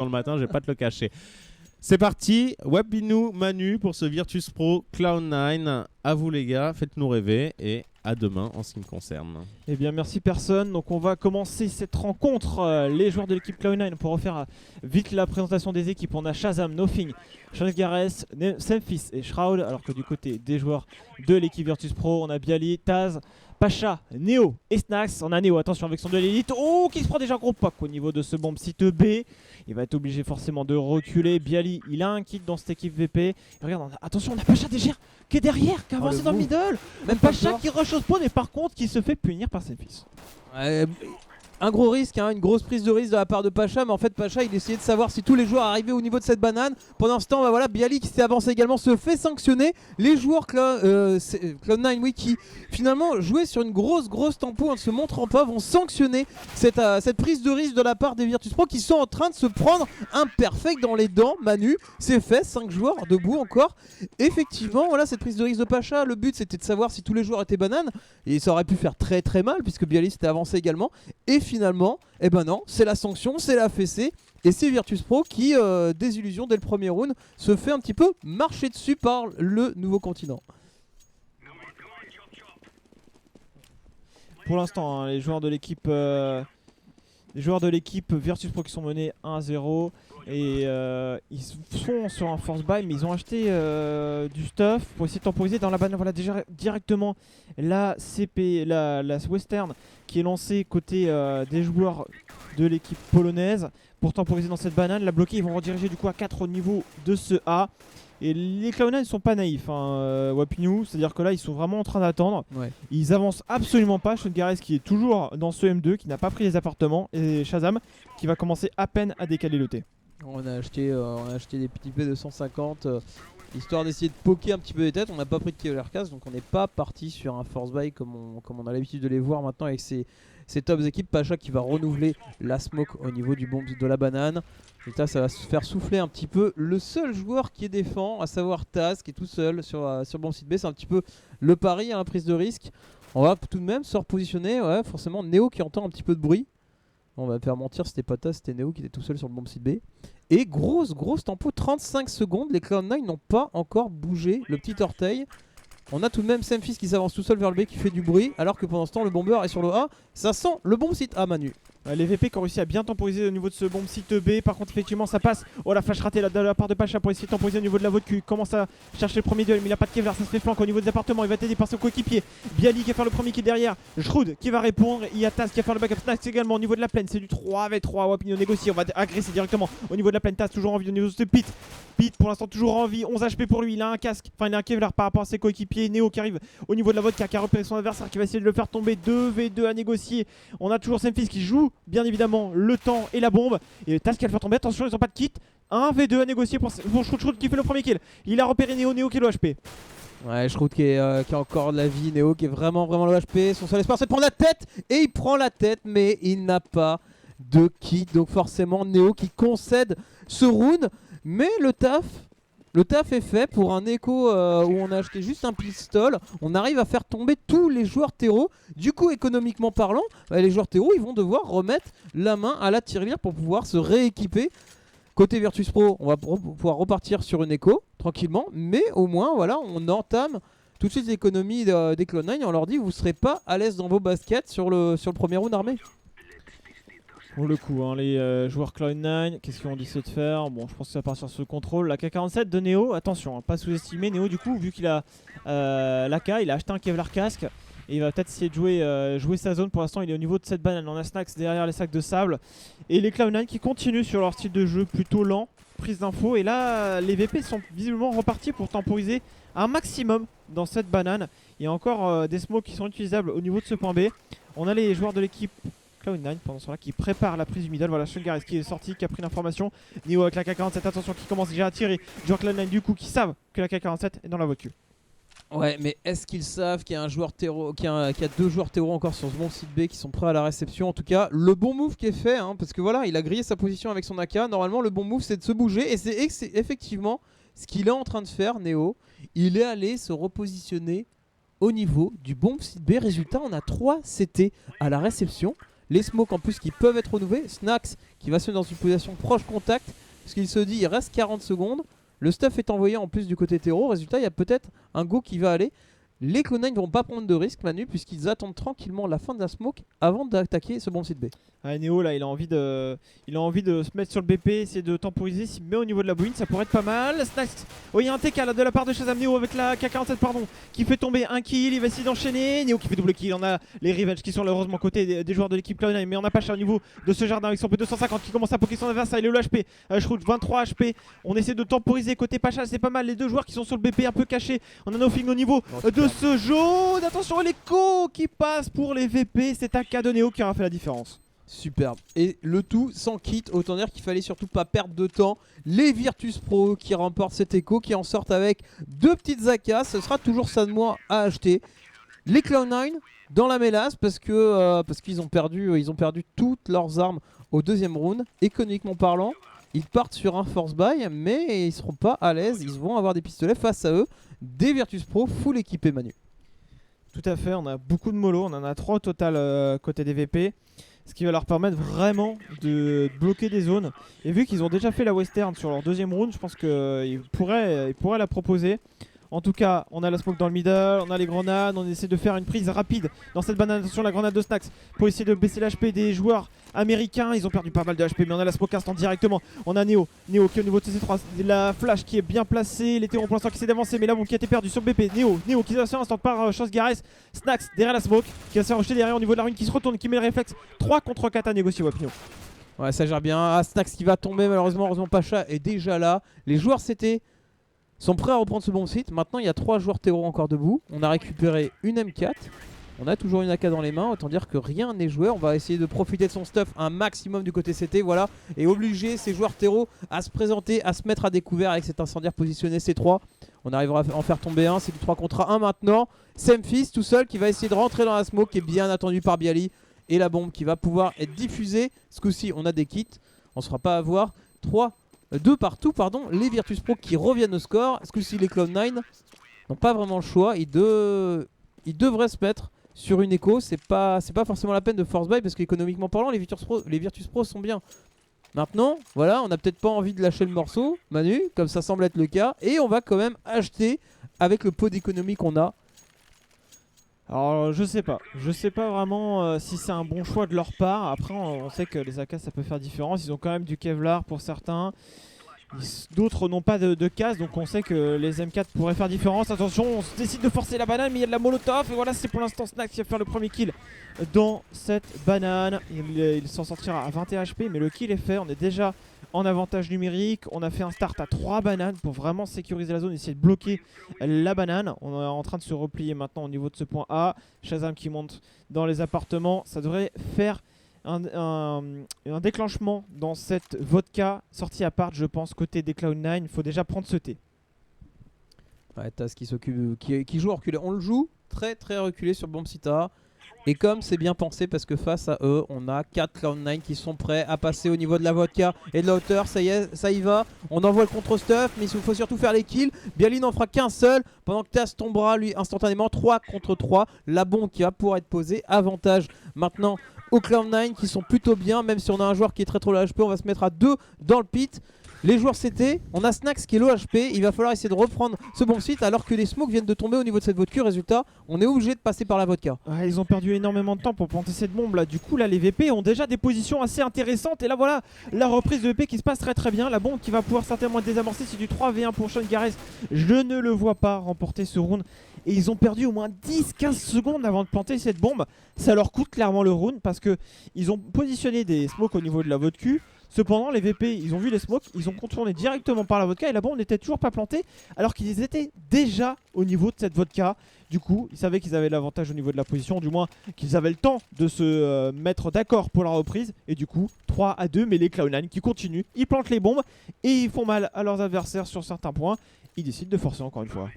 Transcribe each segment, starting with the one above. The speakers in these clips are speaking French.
dans le matin, je vais pas te le cacher. C'est parti, Wapinou, Manu pour ce Virtus Pro Cloud9. À vous les gars, faites-nous rêver et à demain en ce qui me concerne. Eh bien merci personne, donc on va commencer cette rencontre. Les joueurs de l'équipe Cloud9 pour refaire vite la présentation des équipes. On a Shazam, Nothing, Sean Gareth, Semphis et Shroud. Alors que du côté des joueurs de l'équipe Virtus Pro, on a Bialy, Taz, Pacha, Neo et Snax. On a Neo, attention avec son duel élite. Oh, qui se prend déjà un gros pack au niveau de ce bomb site B. Il va être obligé forcément de reculer. Bialy, il a un kit dans cette équipe VP. Et regarde, attention, on a Pacha déjà qui est derrière, qui a avancé dans le middle. Même Pacha qui rush au spawn et par contre qui se fait punir par Semphis. Un gros risque, hein, une grosse prise de risque de la part de Pacha, mais en fait Pacha il essayait de savoir si tous les joueurs arrivaient au niveau de cette banane. Pendant ce temps, bah voilà, Bialy qui s'est avancé également se fait sanctionner. Les joueurs Cloud9 oui, qui finalement jouaient sur une grosse tempo en ne se montrant pas vont sanctionner cette prise de risque de la part des Virtus Pro qui sont en train de se prendre un perfect dans les dents. Manu, c'est fait, 5 joueurs debout encore. Effectivement, voilà cette prise de risque de Pacha, le but c'était de savoir si tous les joueurs étaient bananes et ça aurait pu faire très mal puisque Bialy s'était avancé également. Et finalement, eh ben non, c'est la sanction, c'est la fessée. Et c'est Virtus Pro qui, désillusion dès le premier round, se fait un petit peu marcher dessus par le nouveau continent. Pour l'instant, hein, les joueurs de l'équipe Virtus Pro qui sont menés 1-0 et ils sont sur un force buy mais ils ont acheté du stuff pour essayer de temporiser dans la banane. Voilà déjà directement la CP, la Western qui est lancée côté des joueurs de l'équipe polonaise pour temporiser dans cette banane. La bloquer, ils vont rediriger du coup à 4 au niveau de ce A. Et les Cloud9 ne sont pas naïfs, hein, Wapinou, c'est-à-dire que là ils sont vraiment en train d'attendre. Ouais. Ils avancent absolument pas. Sean Gareth qui est toujours dans ce M2, qui n'a pas pris les appartements, et Shazam qui va commencer à peine à décaler le T. On a acheté des petits P de 150 histoire d'essayer de poker un petit peu les têtes. On n'a pas pris de Kevlar Cast, donc on n'est pas parti sur un force buy comme on a l'habitude de les voir maintenant avec ces tops équipes. Pacha qui va renouveler la smoke au niveau du bomb de la banane. Et là ça va se faire souffler un petit peu le seul joueur qui est défend, à savoir Taz qui est tout seul sur bomb site B. C'est un petit peu le pari, hein, prise de risque. On va tout de même se repositionner, ouais, forcément Neo qui entend un petit peu de bruit. On va faire mentir, c'était pas Taz, c'était Neo qui était tout seul sur le bomb site B. Et grosse tempo, 35 secondes, les Cloud9 n'ont pas encore bougé le petit orteil. On a tout de même Semphis qui s'avance tout seul vers le B qui fait du bruit, alors que pendant ce temps le bomber est sur le A. Ça sent le bomb site A, Manu. Les VP qui ont réussi à bien temporiser au niveau de ce bomb site B. Par contre effectivement ça passe. Oh la flash ratée de la part de Pacha pour essayer de temporiser au niveau de la vodka. Il commence à chercher le premier duel mais il n'a pas de Kevlar. Ça se fait flanque au niveau des appartements. Il va être aidé par son coéquipier Bialy qui va faire le premier qui est derrière. Shroud qui va répondre. Il y a Taz qui va faire le backup. Snax également au niveau de la plaine. C'est du 3v3. Wapino négocie. On va agresser directement au niveau de la plaine. Taz toujours en vie au niveau de ce Pit. Pit pour l'instant toujours en vie. 11 HP pour lui. Il a un casque. Enfin il a un Kevlar par rapport à ses coéquipiers. Neo qui arrive au niveau de la vodka qui a repéré son adversaire qui va essayer de le faire tomber. 2v2 à négocier. On a toujours Semphis qui joue bien évidemment le temps et la bombe. Et Taz qui va le faire tomber. Attention, ils ont pas de kit. 1v2 à négocier pour Shroud qui fait le premier kill. Il a repéré Neo qui est le HP. Ouais, Shroud qui a encore de la vie. Neo qui est vraiment le HP. Son seul espoir c'est de prendre la tête. Et il prend la tête, mais il n'a pas de kit. Donc forcément Neo qui concède ce round. Mais le taf est fait pour un écho où on a acheté juste un pistol. On arrive à faire tomber tous les joueurs terreau. Du coup, économiquement parlant, les joueurs terreau ils vont devoir remettre la main à la tirelire pour pouvoir se rééquiper. Côté Virtus Pro, on va pouvoir repartir sur une écho tranquillement. Mais au moins, voilà, on entame tout de suite l'économie des Cloud9 et on leur dit vous serez pas à l'aise dans vos baskets sur le premier round armé. Pour le coup, hein, les joueurs Cloud9, qu'est-ce qu'ils ont décidé de faire? Bon, je pense que ça va partir sur le contrôle. La K47 de Neo, attention, hein, pas sous-estimer. Neo, du coup, vu qu'il a l'AK, il a acheté un Kevlar casque. Et il va peut-être essayer de jouer sa zone. Pour l'instant, il est au niveau de cette banane. On a Snax derrière les sacs de sable. Et les Cloud9 qui continuent sur leur style de jeu plutôt lent. Prise d'infos. Et là, les VP sont visiblement repartis pour temporiser un maximum dans cette banane. Il y a encore des smokes qui sont utilisables au niveau de ce point B. On a les joueurs de l'équipe Cloud9 pendant ce temps-là qui prépare la prise du middle. Voilà, Sean Gareth qui est sorti, qui a pris l'information. Neo avec la K47, attention, qui commence déjà à tirer. Joueurs Cloud9 du coup qui savent que la K47 est dans la voiture. Ouais, mais est-ce qu'ils savent qu'il y a un joueur terreau, qu'il y a deux joueurs terreau encore sur ce bon site B qui sont prêts à la réception? En tout cas, le bon move qui est fait, hein, parce que voilà, il a grillé sa position avec son AK. Normalement, le bon move c'est de se bouger et c'est effectivement ce qu'il est en train de faire, Neo. Il est allé se repositionner au niveau du bon site B. Résultat, on a 3 CT à la réception. Les smokes en plus qui peuvent être renouvelés. Snax qui va se mettre dans une position proche contact. Parce qu'il se dit il reste 40 secondes. Le stuff est envoyé en plus du côté terreau. Résultat, il y a peut-être un go qui va aller. Les Cloud9 ne vont pas prendre de risque, Manu, puisqu'ils attendent tranquillement la fin de la smoke avant d'attaquer ce bon site B. Ah, Neo là il a envie de se mettre sur le BP, essayer de temporiser, s'il met au niveau de la bouine ça pourrait être pas mal. Snax, oh il y a un TK là de la part de Shazam Neo avec la K47 pardon, qui fait tomber un kill, il va essayer d'enchaîner. Neo qui fait double kill, on a les Revenge qui sont heureusement côté des joueurs de l'équipe Cloud9, mais on n'a pas cher au niveau de ce jardin avec son P250 qui commence à poker son adversaire, il est le HP, Shroud 23 HP, on essaie de temporiser côté Pacha, c'est pas mal les deux joueurs qui sont sur le BP un peu cachés. On a Nothing au niveau de ce jaune, attention l'écho qui passe pour les VP, c'est AK de Neo qui aura fait la différence. Superbe. Et le tout sans kit, autant dire qu'il fallait surtout pas perdre de temps. Les Virtus Pro qui remportent cet écho, qui en sortent avec 2 petites AK. Ce sera toujours ça de moi à acheter. Les Cloud9 dans la mélasse parce qu'ils ont perdu toutes leurs armes au deuxième round. Économiquement parlant, ils partent sur un force buy, mais ils seront pas à l'aise. Ils vont avoir des pistolets face à eux. Des Virtus Pro full équipés, Manu. Tout à fait, on a beaucoup de mollo, on en a 3 au total côté des VP. Ce qui va leur permettre vraiment de bloquer des zones. Et vu qu'ils ont déjà fait la western sur leur deuxième round, je pense qu'ils pourraient la proposer. En tout cas, on a la smoke dans le middle, on a les grenades, on essaie de faire une prise rapide dans cette banane. Attention la grenade de Snax pour essayer de baisser l'HP des joueurs américains. Ils ont perdu pas mal de HP, mais on a la smoke instant directement. On a Neo qui est au niveau de CC3, la flash qui est bien placée, les terrons pour l'instant qui essaie d'avancer, mais là bon qui a été perdu sur le BP. Neo qui se fait instant par Chance Gareth. Snax derrière la smoke, qui va se faire rejeter derrière au niveau de la ruine, qui se retourne, qui met le réflexe. 3 contre 4 à négocier Wapno. Ouais, ça gère bien. Ah, Snax qui va tomber malheureusement. Heureusement Pacha est déjà là. Les joueurs sont prêts à reprendre ce bon site. Maintenant il y a 3 joueurs terreau encore debout. On a récupéré une M4. On a toujours une AK dans les mains. Autant dire que rien n'est joué. On va essayer de profiter de son stuff un maximum du côté CT. Voilà. Et obliger ces joueurs terreau à se présenter, à se mettre à découvert avec cet incendiaire positionné C3. On arrivera à en faire tomber un. C'est du 3 contre 1 maintenant. Semphis tout seul qui va essayer de rentrer dans la smoke, qui est bien attendu par Bialy. Et la bombe qui va pouvoir être diffusée. Ce coup-ci on a des kits. On ne se fera pas avoir. 2 partout, pardon, les Virtus Pro qui reviennent au score. Est-ce que si les Cloud9 n'ont pas vraiment le choix, ils devraient se mettre sur une écho. C'est pas forcément la peine de force buy parce qu'économiquement parlant, les Virtus Pro sont bien. Maintenant, voilà, on n'a peut-être pas envie de lâcher le morceau, Manu, comme ça semble être le cas. Et on va quand même acheter avec le pot d'économie qu'on a. Alors je sais pas vraiment si c'est un bon choix de leur part. Après on sait que les AK ça peut faire différence. Ils ont quand même du Kevlar pour certains. D'autres n'ont pas de casse, donc on sait que les M4 pourraient faire différence. Attention, on décide de forcer la banane, mais il y a de la molotov. Et voilà, c'est pour l'instant Snax qui va faire le premier kill dans cette banane. Il s'en sortira à 21 HP, mais le kill est fait. On est déjà en avantage numérique. On a fait un start à 3 bananes pour vraiment sécuriser la zone, essayer de bloquer la banane. On est en train de se replier maintenant au niveau de ce point A. Shazam qui monte dans les appartements. Ça devrait faire un déclenchement dans cette vodka sortie à part, je pense, côté des Cloud9. Il faut déjà prendre ce thé. Ouais, Taz qui joue reculé. On le joue très très reculé sur Bombsita. Et comme c'est bien pensé, parce que face à eux, on a 4 Cloud9 qui sont prêts à passer au niveau de la vodka et de la hauteur. Ça y est, ça y va. On envoie le contre-stuff, mais il faut surtout faire les kills. Bialy n'en fera qu'un seul, pendant que Taz tombera lui instantanément. 3 contre 3. La bombe qui va pouvoir être posée. Avantage maintenant aux Cloud9 qui sont plutôt bien. Même si on a un joueur qui est très trop low HP, on va se mettre à 2 dans le pit. Les joueurs CT, on a Snax qui est low HP, il va falloir essayer de reprendre ce bon site alors que les smokes viennent de tomber au niveau de cette vodka. Résultat, on est obligé de passer par la vodka. Ouais, ils ont perdu énormément de temps pour planter cette bombe là. Du coup là les VP ont déjà des positions assez intéressantes. Et là voilà la reprise de VP qui se passe très très bien. La bombe qui va pouvoir certainement être désamorcée. C'est du 3v1 pour Sean Gareth. Je ne le vois pas remporter ce round. Et ils ont perdu au moins 10-15 secondes avant de planter cette bombe. Ça leur coûte clairement le round parce que ils ont positionné des smokes au niveau de la vodka. Cependant les VP ils ont vu les smokes, ils ont contourné directement par la vodka et la bombe n'était toujours pas plantée alors qu'ils étaient déjà au niveau de cette vodka. Du coup ils savaient qu'ils avaient l'avantage au niveau de la position, du moins qu'ils avaient le temps de se mettre d'accord pour la reprise. Et du coup 3-2, mais les Cloud9 qui continuent, ils plantent les bombes et ils font mal à leurs adversaires sur certains points. Ils décident de forcer encore une fois.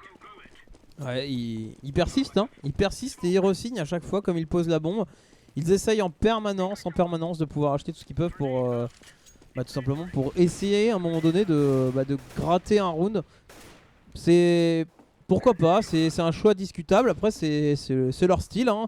Ouais, ils persistent, hein. Ils persistent et ils re-signent à chaque fois comme ils posent la bombe. Ils essayent en permanence de pouvoir acheter tout ce qu'ils peuvent pour tout simplement pour essayer à un moment donné de gratter un round. C'est pourquoi pas, c'est un choix discutable. Après c'est leur style, hein.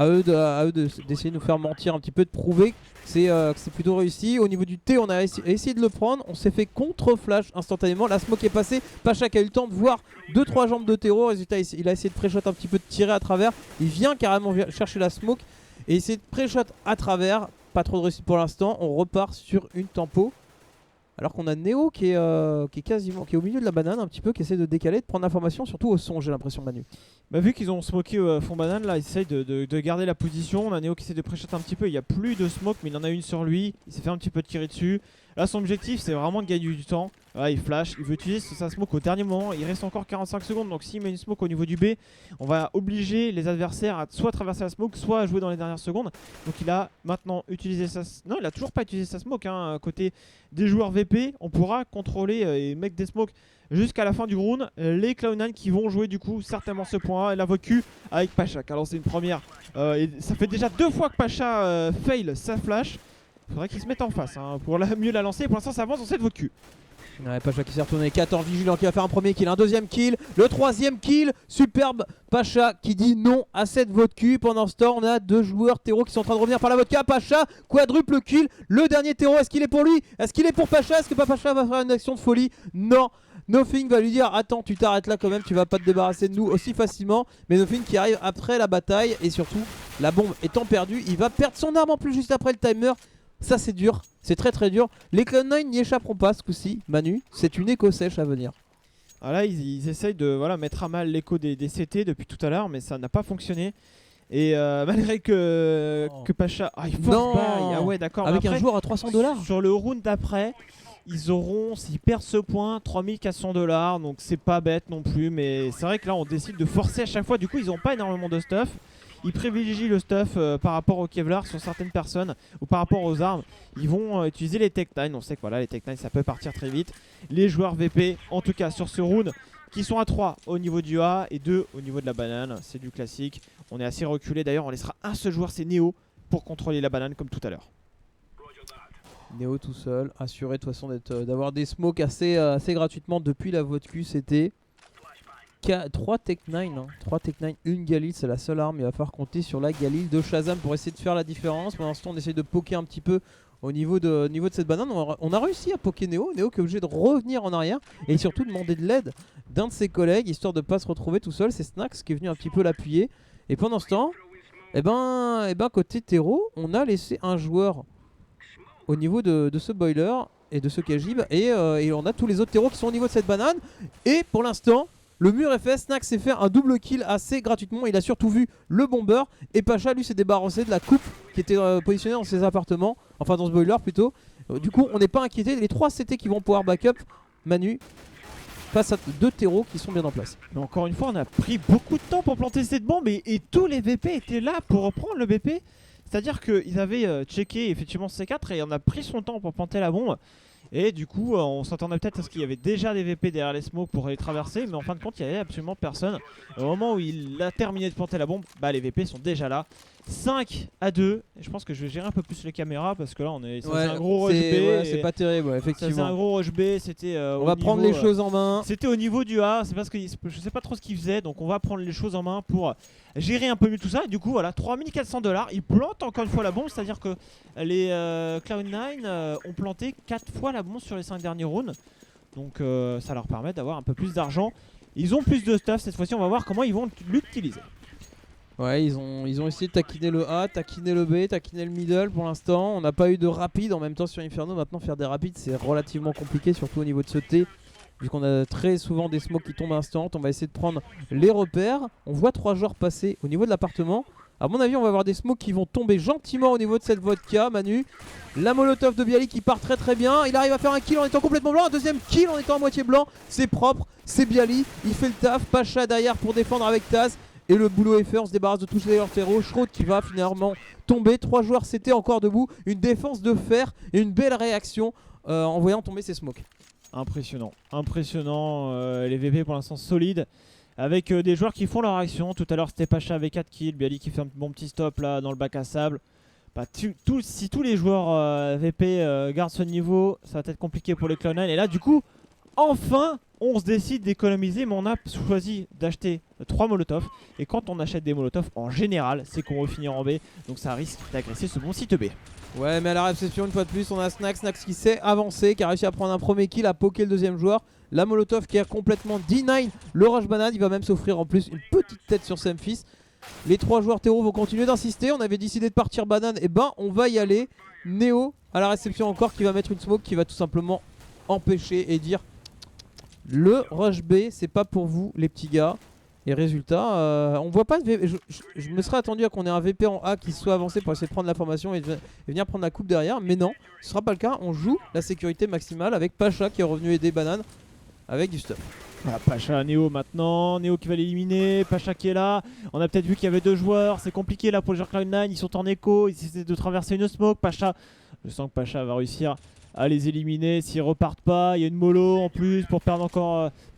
d'essayer de nous faire mentir un petit peu, de prouver que c'est plutôt réussi. Au niveau du T, on a essayé de le prendre, on s'est fait contre-flash instantanément. La smoke est passée, Pacha qui a eu le temps de voir 2-3 jambes de terreau. Résultat, il a essayé de pré-shot un petit peu, de tirer à travers. Il vient carrément chercher la smoke et essayer de pré-shot à travers. Pas trop de réussite pour l'instant, on repart sur une tempo. Alors qu'on a Neo qui est au milieu de la banane un petit peu, qui essaie de décaler, de prendre l'information, surtout au son, j'ai l'impression, Manu. Bah, vu qu'ils ont smoké fond banane, là ils essayent de garder la position. On a Neo qui essaie de pré-shot un petit peu, il n'y a plus de smoke mais il en a une sur lui, il s'est fait un petit peu tirer dessus. Là son objectif c'est vraiment de gagner du temps. Là, il flash, il veut utiliser sa smoke au dernier moment, il reste encore 45 secondes, donc s'il met une smoke au niveau du B, on va obliger les adversaires à soit traverser la smoke, soit à jouer dans les dernières secondes. Donc il a maintenant utilisé sa... Non, il a toujours pas utilisé sa smoke, hein. Côté des joueurs VP, on pourra contrôler et mettre des smokes jusqu'à la fin du round. Les Cloud9 qui vont jouer du coup certainement ce point et la vocu avec Pacha qui a lancé une première. Et ça fait déjà 2 fois que Pacha fail sa flash. Faudrait qu'il se mette en face pour mieux la lancer. Pour l'instant ça avance dans cette vocu. Ouais, Pacha qui s'est retourné, 14 Vigilant qui va faire un premier kill, un deuxième kill, le troisième kill, superbe Pacha qui dit non à cette vodka. Pendant ce temps on a 2 joueurs terreau qui sont en train de revenir par la vodka. Pacha, quadruple kill, le dernier terreau, est-ce qu'il est pour lui? Est-ce qu'il est pour Pacha? Est-ce que Pacha va faire une action de folie? Non. Nothing va lui dire attends, tu t'arrêtes là quand même, tu vas pas te débarrasser de nous aussi facilement. Mais Nothing qui arrive après la bataille et surtout la bombe étant perdue, il va perdre son arme en plus juste après le timer. Ça c'est dur, c'est très très dur. Les Cloud9 n'y échapperont pas ce coup-ci, Manu, c'est une écho sèche à venir. Ah là ils essayent de mettre à mal l'écho des CT depuis tout à l'heure, mais ça n'a pas fonctionné. Et malgré que Pacha... Ah il force buy, ah ouais d'accord. Avec après, un joueur à $300. Sur le round d'après, ils auront, s'ils perdent ce point, $3400, donc c'est pas bête non plus. Mais c'est vrai que là on décide de forcer à chaque fois, du coup ils n'ont pas énormément de stuff. Ils privilégient le stuff par rapport au Kevlar sur certaines personnes ou par rapport aux armes. Ils vont utiliser les Tech9. On sait que voilà, les Tech9 ça peut partir très vite. Les joueurs VP, en tout cas sur ce round, qui sont à 3 au niveau du A et 2 au niveau de la banane. C'est du classique. On est assez reculé. D'ailleurs, on laissera un seul joueur, c'est Neo, pour contrôler la banane comme tout à l'heure. Neo tout seul, assuré de toute façon d'avoir des smokes assez gratuitement depuis la vodka. C'était 3 Tech9, 3 Tech9, une Galil, c'est la seule arme. Il va falloir compter sur la Galil de Shazam pour essayer de faire la différence. Pour l'instant on essaye de poker un petit peu au niveau de cette banane. On a réussi à poker Neo qui est obligé de revenir en arrière et surtout demander de l'aide d'un de ses collègues histoire de ne pas se retrouver tout seul. C'est Snax qui est venu un petit peu l'appuyer. Et pendant ce temps, côté terreau, on a laissé un joueur au niveau de ce boiler et de ce Kajib et on a tous les autres terreaux qui sont au niveau de cette banane. Et pour l'instant le mur est fait, Snack s'est fait un double kill assez gratuitement. Il a surtout vu le bomber et Pacha lui s'est débarrassé de la coupe qui était positionnée dans ses appartements, enfin dans ce boiler plutôt. Du coup on n'est pas inquiété, les 3 CT qui vont pouvoir backup Manu face à 2 terreaux qui sont bien en place. Mais encore une fois on a pris beaucoup de temps pour planter cette bombe et tous les VP étaient là pour reprendre le BP. C'est-à-dire qu'ils avaient checké effectivement C4 et on a pris son temps pour planter la bombe. Et du coup on s'attendait peut-être à ce qu'il y avait déjà des VP derrière les smokes pour les traverser, mais en fin de compte il n'y avait absolument personne. Au moment où il a terminé de planter la bombe, les VP sont déjà là. 5-2, et je pense que je vais gérer un peu plus les caméras parce que là on est, ça faisait un gros rush B. C'est pas terrible, effectivement. Ça faisait un gros rush B, c'était on va prendre les choses en main. C'était au niveau du A, c'est parce que je sais pas trop ce qu'il faisait, donc on va prendre les choses en main pour gérer un peu mieux tout ça. Et du coup voilà, $3400, ils plantent encore une fois la bombe, c'est-à-dire que les Cloud9 ont planté 4 fois la bombe sur les 5 derniers rounds. Donc ça leur permet d'avoir un peu plus d'argent. Ils ont plus de stuff cette fois-ci, on va voir comment ils vont l'utiliser. Ouais, ils ont essayé de taquiner le A, taquiner le B, taquiner le middle pour l'instant. On n'a pas eu de rapide en même temps sur Inferno. Maintenant faire des rapides c'est relativement compliqué, surtout au niveau de ce T. Vu qu'on a très souvent des smokes qui tombent instant. On va essayer de prendre les repères. On voit 3 joueurs passer au niveau de l'appartement. A mon avis on va avoir des smokes qui vont tomber gentiment au niveau de cette vodka. Manu, la molotov de Bialy qui part très très bien. Il arrive à faire un kill en étant complètement blanc. Un deuxième kill en étant à moitié blanc. C'est propre, c'est Bialy. Il fait le taf, Pacha derrière pour défendre avec Taz. Et le boulot est fait, on se débarrasse de tous les terreaux. Schroth qui va finalement tomber. 3 joueurs CT encore debout. Une défense de fer et une belle réaction en voyant tomber ces smokes. Impressionnant, impressionnant. Les VP pour l'instant solides. Avec des joueurs qui font leur action. Tout à l'heure c'était Pacha avec 4 kills. Bialy qui fait un bon petit stop là dans le bac à sable. Si tous les joueurs VP gardent ce niveau, ça va être compliqué pour les Cloud9. Et là du coup, Enfin, on se décide d'économiser, mais on a choisi d'acheter 3 Molotov. Et quand on achète des Molotov, en général, c'est qu'on va finir en B. Donc ça risque d'agresser ce bon site B. Ouais, mais à la réception, une fois de plus, on a Snax qui s'est avancé, qui a réussi à prendre un premier kill, à poker le deuxième joueur. La Molotov qui a complètement deny le rush banane. Il va même s'offrir en plus une petite tête sur Semfis. Les 3 joueurs terreau vont continuer d'insister. On avait décidé de partir banane, et ben on va y aller. Neo à la réception encore, qui va mettre une smoke, qui va tout simplement empêcher et dire le rush B c'est pas pour vous les petits gars. Et résultat, on voit pas de VP. Je me serais attendu à qu'on ait un VP en A qui soit avancé pour essayer de prendre la formation et venir prendre la coupe derrière, mais non, ce sera pas le cas. On joue la sécurité maximale avec Pacha qui est revenu aider Banane avec du stuff. Voilà, Pacha, Neo maintenant, Neo qui va l'éliminer, Pacha qui est là. On a peut-être vu qu'il y avait 2 joueurs, c'est compliqué là pour les joueurs Cloud9, ils sont en écho, ils essaient de traverser une smoke. Pacha, je sens que Pacha va réussir à les éliminer s'ils repartent pas. Il y a une mollo en plus pour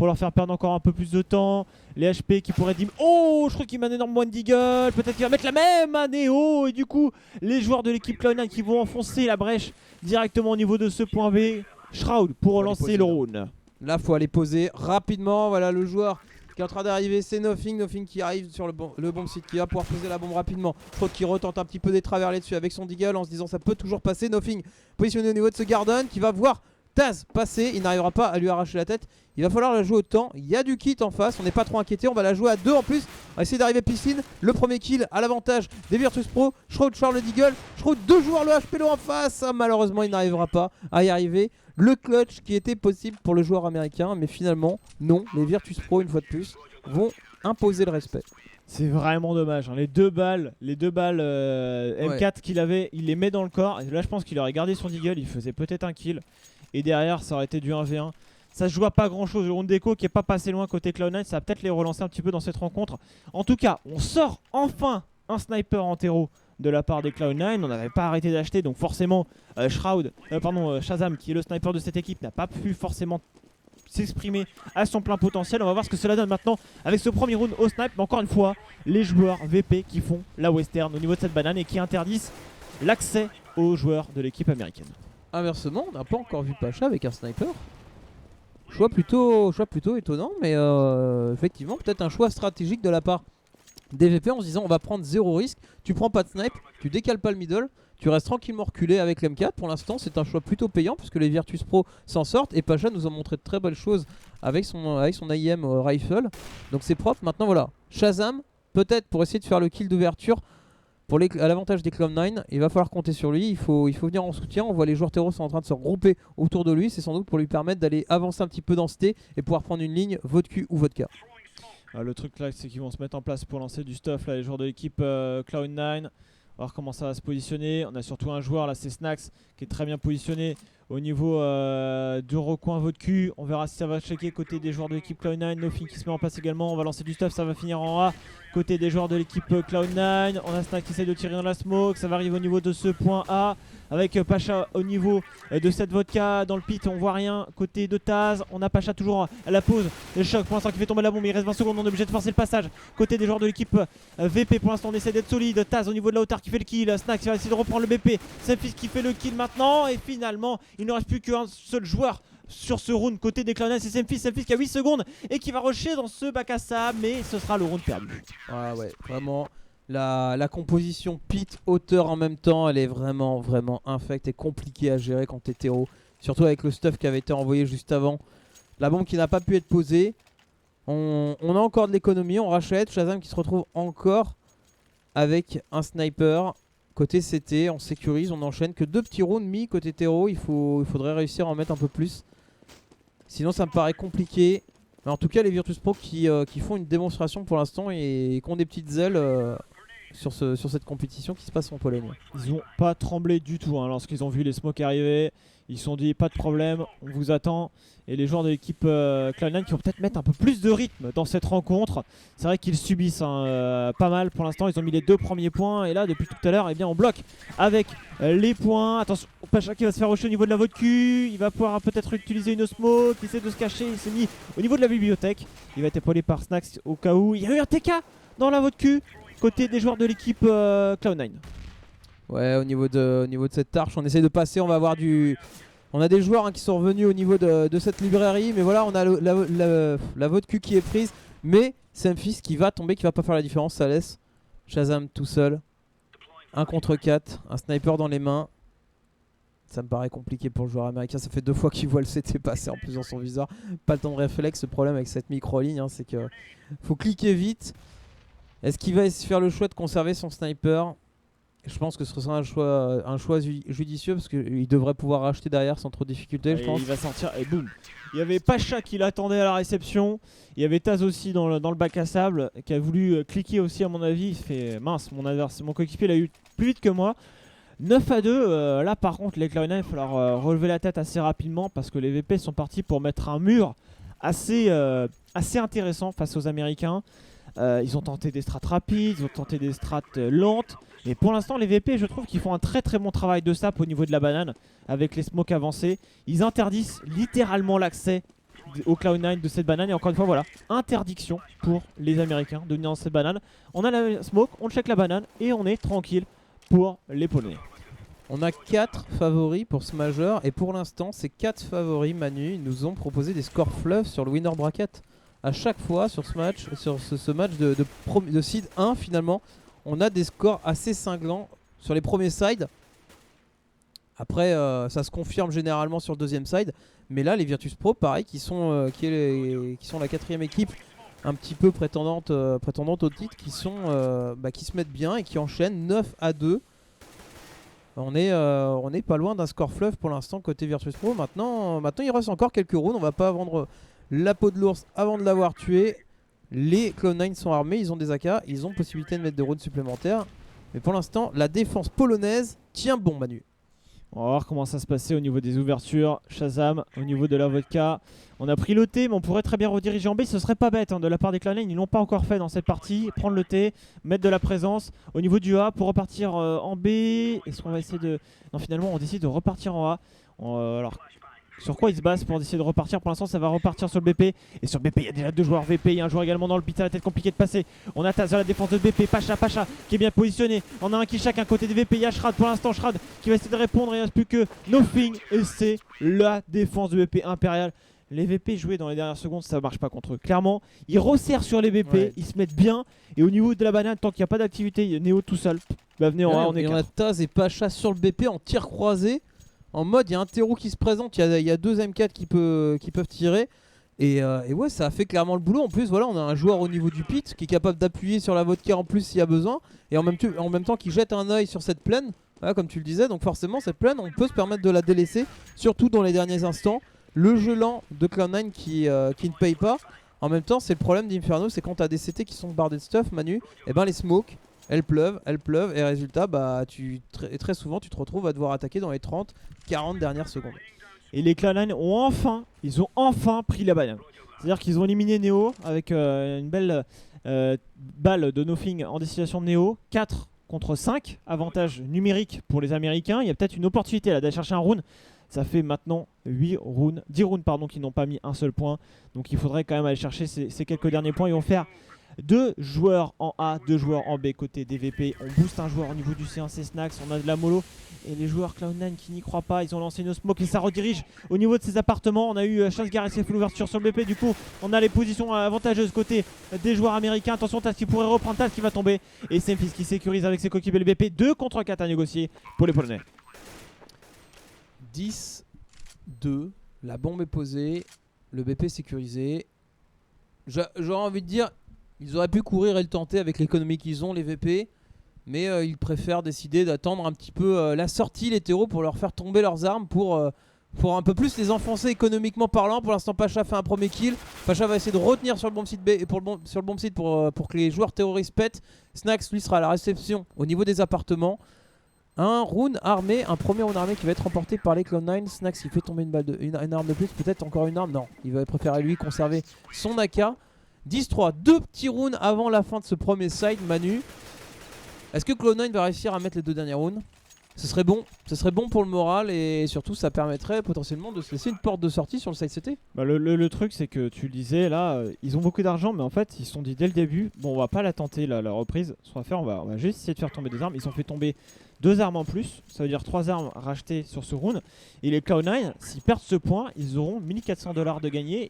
leur faire perdre encore un peu plus de temps. Les HP qui pourraient dire oh, je crois qu'il m'a un énorme one deagle, peut-être qu'il va mettre la même à Neo. Et du coup les joueurs de l'équipe Cloud9 qui vont enfoncer la brèche directement au niveau de ce point B. Shroud pour relancer le round. Là faut aller poser rapidement. Voilà le joueur qui est en train d'arriver, c'est Nothing qui arrive sur le bomb site, qui va pouvoir poser la bombe rapidement. Je crois qu'il retente un petit peu des travers dessus avec son deagle en se disant ça peut toujours passer. Nothing positionné au niveau de ce garden qui va voir Taz passer, il n'arrivera pas à lui arracher la tête. Il va falloir la jouer au temps, il y a du kit en face, on n'est pas trop inquiété, on va la jouer à 2 en plus. On va essayer d'arriver piscine, le premier kill à l'avantage des Virtus Pro. Shroud Charles le deagle, Shroud 2 joueurs le HP en face, malheureusement il n'arrivera pas à y arriver. Le clutch qui était possible pour le joueur américain, mais finalement non, les Virtus Pro une fois de plus vont imposer le respect. C'est vraiment dommage, hein. Les deux balles M4 qu'il avait, il les met dans le corps. Et là je pense qu'il aurait gardé son deagle, il faisait peut-être un kill. Et derrière ça aurait été du 1v1. Ça se joue à pas grand chose, le round d'écho qui est pas passé loin côté Cloud9, ça va peut-être les relancer un petit peu dans cette rencontre. En tout cas, on sort enfin un sniper en terreau de la part des Cloud9. On n'avait pas arrêté d'acheter, donc forcément Shazam qui est le sniper de cette équipe n'a pas pu forcément s'exprimer à son plein potentiel. On va voir ce que cela donne maintenant avec ce premier round au snipe. Mais encore une fois, les joueurs VP qui font la western au niveau de cette banane et qui interdisent l'accès aux joueurs de l'équipe américaine. Inversement, on n'a pas encore vu Pacha avec un sniper. Choix plutôt étonnant, mais effectivement peut-être un choix stratégique de la part des VP en se disant on va prendre 0 risque, tu prends pas de snipe, tu décales pas le middle, tu restes tranquillement reculé avec l'M4. Pour l'instant c'est un choix plutôt payant puisque les Virtus Pro s'en sortent et Pacha nous a montré de très belles choses avec son AIM rifle, donc c'est propre. Maintenant voilà, Shazam peut-être pour essayer de faire le kill d'ouverture à l'avantage des Cloud9, il va falloir compter sur lui, il faut venir en soutien. On voit les joueurs terreaux sont en train de se regrouper autour de lui, c'est sans doute pour lui permettre d'aller avancer un petit peu dans ce T et pouvoir prendre une ligne vodka ou vodka. Le truc là c'est qu'ils vont se mettre en place pour lancer du stuff là, les joueurs de l'équipe Cloud9. On va voir comment ça va se positionner. On a surtout un joueur là, c'est Snax qui est très bien positionné au niveau du recoin vodka. On verra si ça va checker côté des joueurs de l'équipe Cloud9. Nothing qui se met en place également. On va lancer du stuff, ça va finir en A côté des joueurs de l'équipe Cloud9. On a Snax qui essaie de tirer dans la smoke. Ça va arriver au niveau de ce point A avec Pacha au niveau de cette vodka dans le pit. On voit rien côté de Taz. On a Pacha toujours à la pause. Le choc pour l'instant qui fait tomber la bombe. Il reste 20 secondes. On est obligé de forcer le passage côté des joueurs de l'équipe VP. Pour l'instant on essaie d'être solide. Taz au niveau de la hauteur qui fait le kill. Snax va essayer de reprendre le BP. Semfis qui fait le kill maintenant. Et finalement il ne reste plus qu'un seul joueur sur ce round côté des Cloud9, c'est Semfis qui a 8 secondes et qui va rusher dans ce bac à sable, mais ce sera le round perdu. Ah ouais, vraiment la composition pit hauteur en même temps, elle est vraiment infecte et compliquée à gérer quand t'es terreau, surtout avec le stuff qui avait été envoyé juste avant. La bombe qui n'a pas pu être posée. On a encore de l'économie, on rachète. Shazam qui se retrouve encore avec un sniper. Côté CT, on sécurise, on enchaîne. Que 2 petits rounds mis côté terreau, il faudrait réussir à en mettre un peu plus. Sinon ça me paraît compliqué. Mais en tout cas les Virtus Pro qui font une démonstration pour l'instant et qui ont des petites ailes sur cette compétition qui se passe en Pologne. Ils n'ont pas tremblé du tout hein, lorsqu'ils ont vu les smokes arriver. Ils se sont dit pas de problème, on vous attend. Et les joueurs de l'équipe Cloud9 qui vont peut-être mettre un peu plus de rythme dans cette rencontre. C'est vrai qu'ils subissent pas mal pour l'instant. Ils ont mis les 2 premiers points. Et là depuis tout à l'heure on bloque avec les points. Attention, Pacha qui va se faire rusher au niveau de la vodka. Il va pouvoir peut-être utiliser une smoke. Il essaie de se cacher, il s'est mis au niveau de la bibliothèque. Il va être épaulé par Snax au cas où. Il y a eu un TK dans la vodka côté des joueurs de l'équipe Cloud9. Ouais, au niveau de cette arche, on essaie de passer, on va avoir du On a des joueurs qui sont revenus au niveau de cette librairie, mais voilà, on a la vote Q qui est prise. Mais c'est Memphis qui va tomber, qui va pas faire la différence. Ça laisse Shazam tout seul. 1 contre 4, un sniper dans les mains. Ça me paraît compliqué pour le joueur américain. Ça fait 2 fois qu'il voit le CT passer en plus dans son viseur. Pas le temps de réflexe. Le problème avec cette micro-ligne, c'est que faut cliquer vite. Est-ce qu'il va faire le choix de conserver son sniper? Je pense que ce sera un choix judicieux parce qu'il devrait pouvoir racheter derrière sans trop de difficulté, je pense. Il va sortir et boum. Il y avait Pacha qui l'attendait à la réception. Il y avait Taz aussi dans le bac à sable qui a voulu cliquer aussi à mon avis. Il fait mince, mon coéquipier l'a eu plus vite que moi. 9-2, là par contre les Cloud9 il va falloir relever la tête assez rapidement parce que les VP sont partis pour mettre un mur assez intéressant face aux Américains. Ils ont tenté des strats rapides, ils ont tenté des strats lentes. Et pour l'instant les VP je trouve qu'ils font un très très bon travail de sap au niveau de la banane avec les smokes avancés. Ils interdisent littéralement l'accès au Cloud9 de cette banane et encore une fois voilà, interdiction pour les Américains de venir dans cette banane. On a la smoke, on check la banane et on est tranquille pour les Polonais. On a 4 favoris pour ce majeur et pour l'instant ces 4 favoris Manu nous ont proposé des scores fluff sur le winner bracket. À chaque fois sur ce match, de seed 1 finalement, on a des scores assez cinglants sur les premiers sides. Après ça se confirme généralement sur le deuxième side, mais là les Virtus Pro pareil qui sont la 4ème équipe un petit peu prétendante au titre, qui se mettent bien et qui enchaînent 9-2. On est pas loin d'un score fluff pour l'instant côté Virtus Pro. Maintenant il reste encore quelques rounds. On va pas vendre la peau de l'ours avant de l'avoir tué. Les Cloud9 sont armés, ils ont des AK, ils ont possibilité de mettre des rounds supplémentaires. Mais pour l'instant la défense polonaise tient bon Manu. On va voir comment ça se passait au niveau des ouvertures. Shazam, au niveau de la vodka. On a pris le T, mais on pourrait très bien rediriger en B. Ce serait pas bête de la part des Cloud9. Ils l'ont pas encore fait dans cette partie. Prendre le T, mettre de la présence au niveau du A pour repartir en B. Est-ce qu'on va essayer de... Non, finalement, on décide de repartir en A. Alors, sur quoi ils se basent pour essayer de repartir? Pour l'instant, ça va repartir sur le BP. Et sur le BP, il y a déjà 2 joueurs VP. Il y a un joueur également dans le pit. Ça va être compliqué de passer. On a Taz sur la défense de BP. Pacha qui est bien positionné. On a un qui chacun côté des VP. Il y a Shrad pour l'instant. Shrad qui va essayer de répondre. Il ne reste plus que Nothing. Et c'est la défense de BP Impérial. Les VP joués dans les dernières secondes, ça marche pas contre eux. Clairement, ils resserrent sur les VP. Ouais. Ils se mettent bien. Et au niveau de la banane, tant qu'il n'y a pas d'activité, Néo tout seul va venir en A. On a Taz et Pacha sur le BP en tir croisé. En mode, il y a un terreau qui se présente, il y a 2 M4 qui peuvent tirer. Et ouais, ça a fait clairement le boulot. En plus, voilà, on a un joueur au niveau du pit qui est capable d'appuyer sur la vodka en plus s'il y a besoin. Et en même temps, qui jette un œil sur cette plaine, voilà, comme tu le disais. Donc forcément, cette plaine, on peut se permettre de la délaisser, surtout dans les derniers instants. Le jeu lent de Cloud9 qui ne paye pas. En même temps, c'est le problème d'Inferno, c'est quand tu as des CT qui sont bardés de stuff, Manu, et ben les smokes, elles pleuvent, et résultat, très souvent, tu te retrouves à devoir attaquer dans les 30-40 dernières secondes. Et les Cloud9 ont enfin pris la banane. C'est-à-dire qu'ils ont éliminé Neo avec une belle balle de Nothing en destination de Neo. 4 contre 5, avantage numérique pour les Américains. Il y a peut-être une opportunité là d'aller chercher un round. Ça fait maintenant 10 rounds qui n'ont pas mis un seul point. Donc il faudrait quand même aller chercher ces quelques derniers points. Ils vont faire 2 joueurs en A, 2 joueurs en B côté DVP. On booste un joueur au niveau du C1, c'est Snax. On a de la mollo. Et les joueurs Cloud9 qui n'y croient pas, ils ont lancé une smoke et ça redirige au niveau de ces appartements. On a eu Chasgar et ses full ouverture sur le BP. Du coup, on a les positions avantageuses côté des joueurs américains. Attention, Taz qui pourrait reprendre, Taz qui va tomber. Et Memphis qui sécurise avec ses coéquipiers le BP. 2 contre 4 à négocier pour les Polonais. 10-2, la bombe est posée, le BP sécurisé. J'aurais envie de dire, ils auraient pu courir et le tenter avec l'économie qu'ils ont, les VP, mais ils préfèrent décider d'attendre un petit peu la sortie, les terreaux, pour leur faire tomber leurs armes, pour un peu plus les enfoncer économiquement parlant. Pour l'instant, Pacha fait un premier kill. Pacha va essayer de retenir sur le bomb site B, sur le bomb site pour que les joueurs terroristes pètent. Snax, lui, sera à la réception au niveau des appartements. Un round armé, un premier round armé qui va être remporté par les Cloud9. Snax qui fait tomber une arme de plus, peut-être encore une arme. Non, il va préférer lui conserver son AK. 10-3, 2 petits rounds avant la fin de ce premier side. Manu, est-ce que Cloud9 va réussir à mettre les 2 derniers rounds? Ce serait bon pour le moral et surtout ça permettrait potentiellement de se laisser une porte de sortie sur le side CT. Le truc c'est que tu le disais là, ils ont beaucoup d'argent mais en fait ils se sont dit dès le début, bon on va pas la tenter la reprise, ce qu'on va faire, on va juste essayer de faire tomber des armes. Ils ont fait tomber 2 armes en plus, ça veut dire 3 armes rachetées sur ce round. Et les Cloud9, s'ils perdent ce point, ils auront 1400$ de gagné.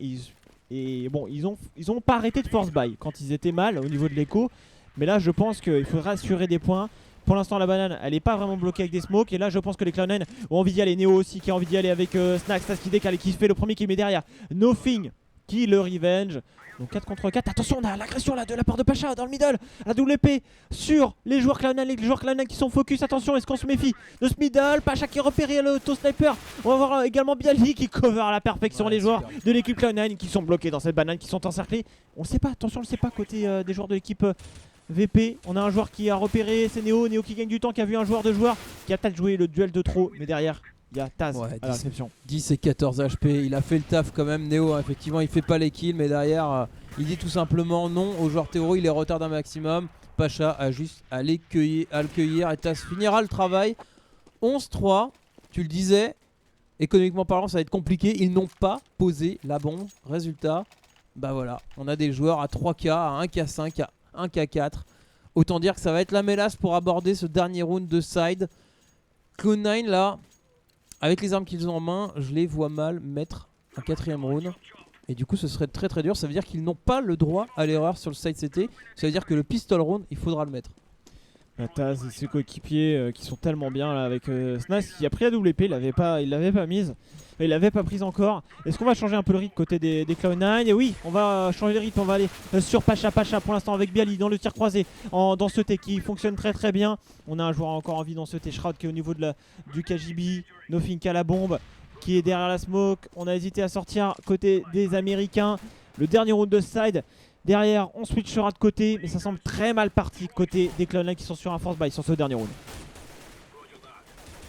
Et bon, ils ont pas arrêté de force buy quand ils étaient mal au niveau de l'écho. Mais là, je pense qu'il faudra assurer des points. Pour l'instant, la banane, elle est pas vraiment bloquée avec des smokes. Et là, je pense que les Cloud9 ont envie d'y aller. Neo aussi qui a envie d'y aller avec Snax. Ça qui décale et qui fait le premier qui met derrière. Nothing qui le revenge. Donc 4 contre 4. Attention, on a l'agression là de la part de Pacha dans le middle. La double épée sur les joueurs Cloud9. Les joueurs Cloud9 qui sont focus. Attention, est-ce qu'on se méfie de ce middle? Pacha qui repéré l'auto-sniper. On va voir également Bialy qui cover à la perfection les joueurs de l'équipe Cloud9 qui sont bloqués dans cette banane, qui sont encerclés. On le sait pas, attention, on le sait pas côté des joueurs de l'équipe VP. On a un joueur qui a repéré, c'est Neo qui gagne du temps, qui a vu un joueur qui a peut-être joué le duel de trop. Mais derrière, il y a Taz à la réception. 10 et 14 HP, il a fait le taf quand même. Neo, hein, effectivement, il fait pas les kills, mais derrière, il dit tout simplement non au joueur Théo. Il les retarde un maximum. Pacha a juste à le cueillir et Taz finira le travail. 11-3, tu le disais, économiquement parlant, ça va être compliqué. Ils n'ont pas posé la bombe. Résultat, bah voilà, on a des joueurs à 3K, à 1K5, à 1K4. Autant dire que ça va être la mélasse pour aborder ce dernier round de side. Cloud9 là, avec les armes qu'ils ont en main, je les vois mal mettre un 4ème round. Et du coup ce serait très très dur. Ça veut dire qu'ils n'ont pas le droit à l'erreur sur le side CT. Ça veut dire que le pistol round, il faudra le mettre. Taz et ses coéquipiers qui sont tellement bien là avec Snax qui a pris la double épée, il l'avait pas mise, il l'avait pas prise encore. Est-ce qu'on va changer un peu le rythme côté des Cloud9? Et oui, on va changer le rythme, on va aller sur Pacha pour l'instant avec Bialy dans le tir croisé dans ce T qui fonctionne très très bien. On a un joueur encore en vie dans ce T, Shroud qui est au niveau du KGB, Nothing à la bombe qui est derrière la smoke. On a hésité à sortir côté des Américains. Le dernier round de side. Derrière, on switchera de côté, mais ça semble très mal parti côté des Cloud9 qui sont sur un force buy sur ce dernier round.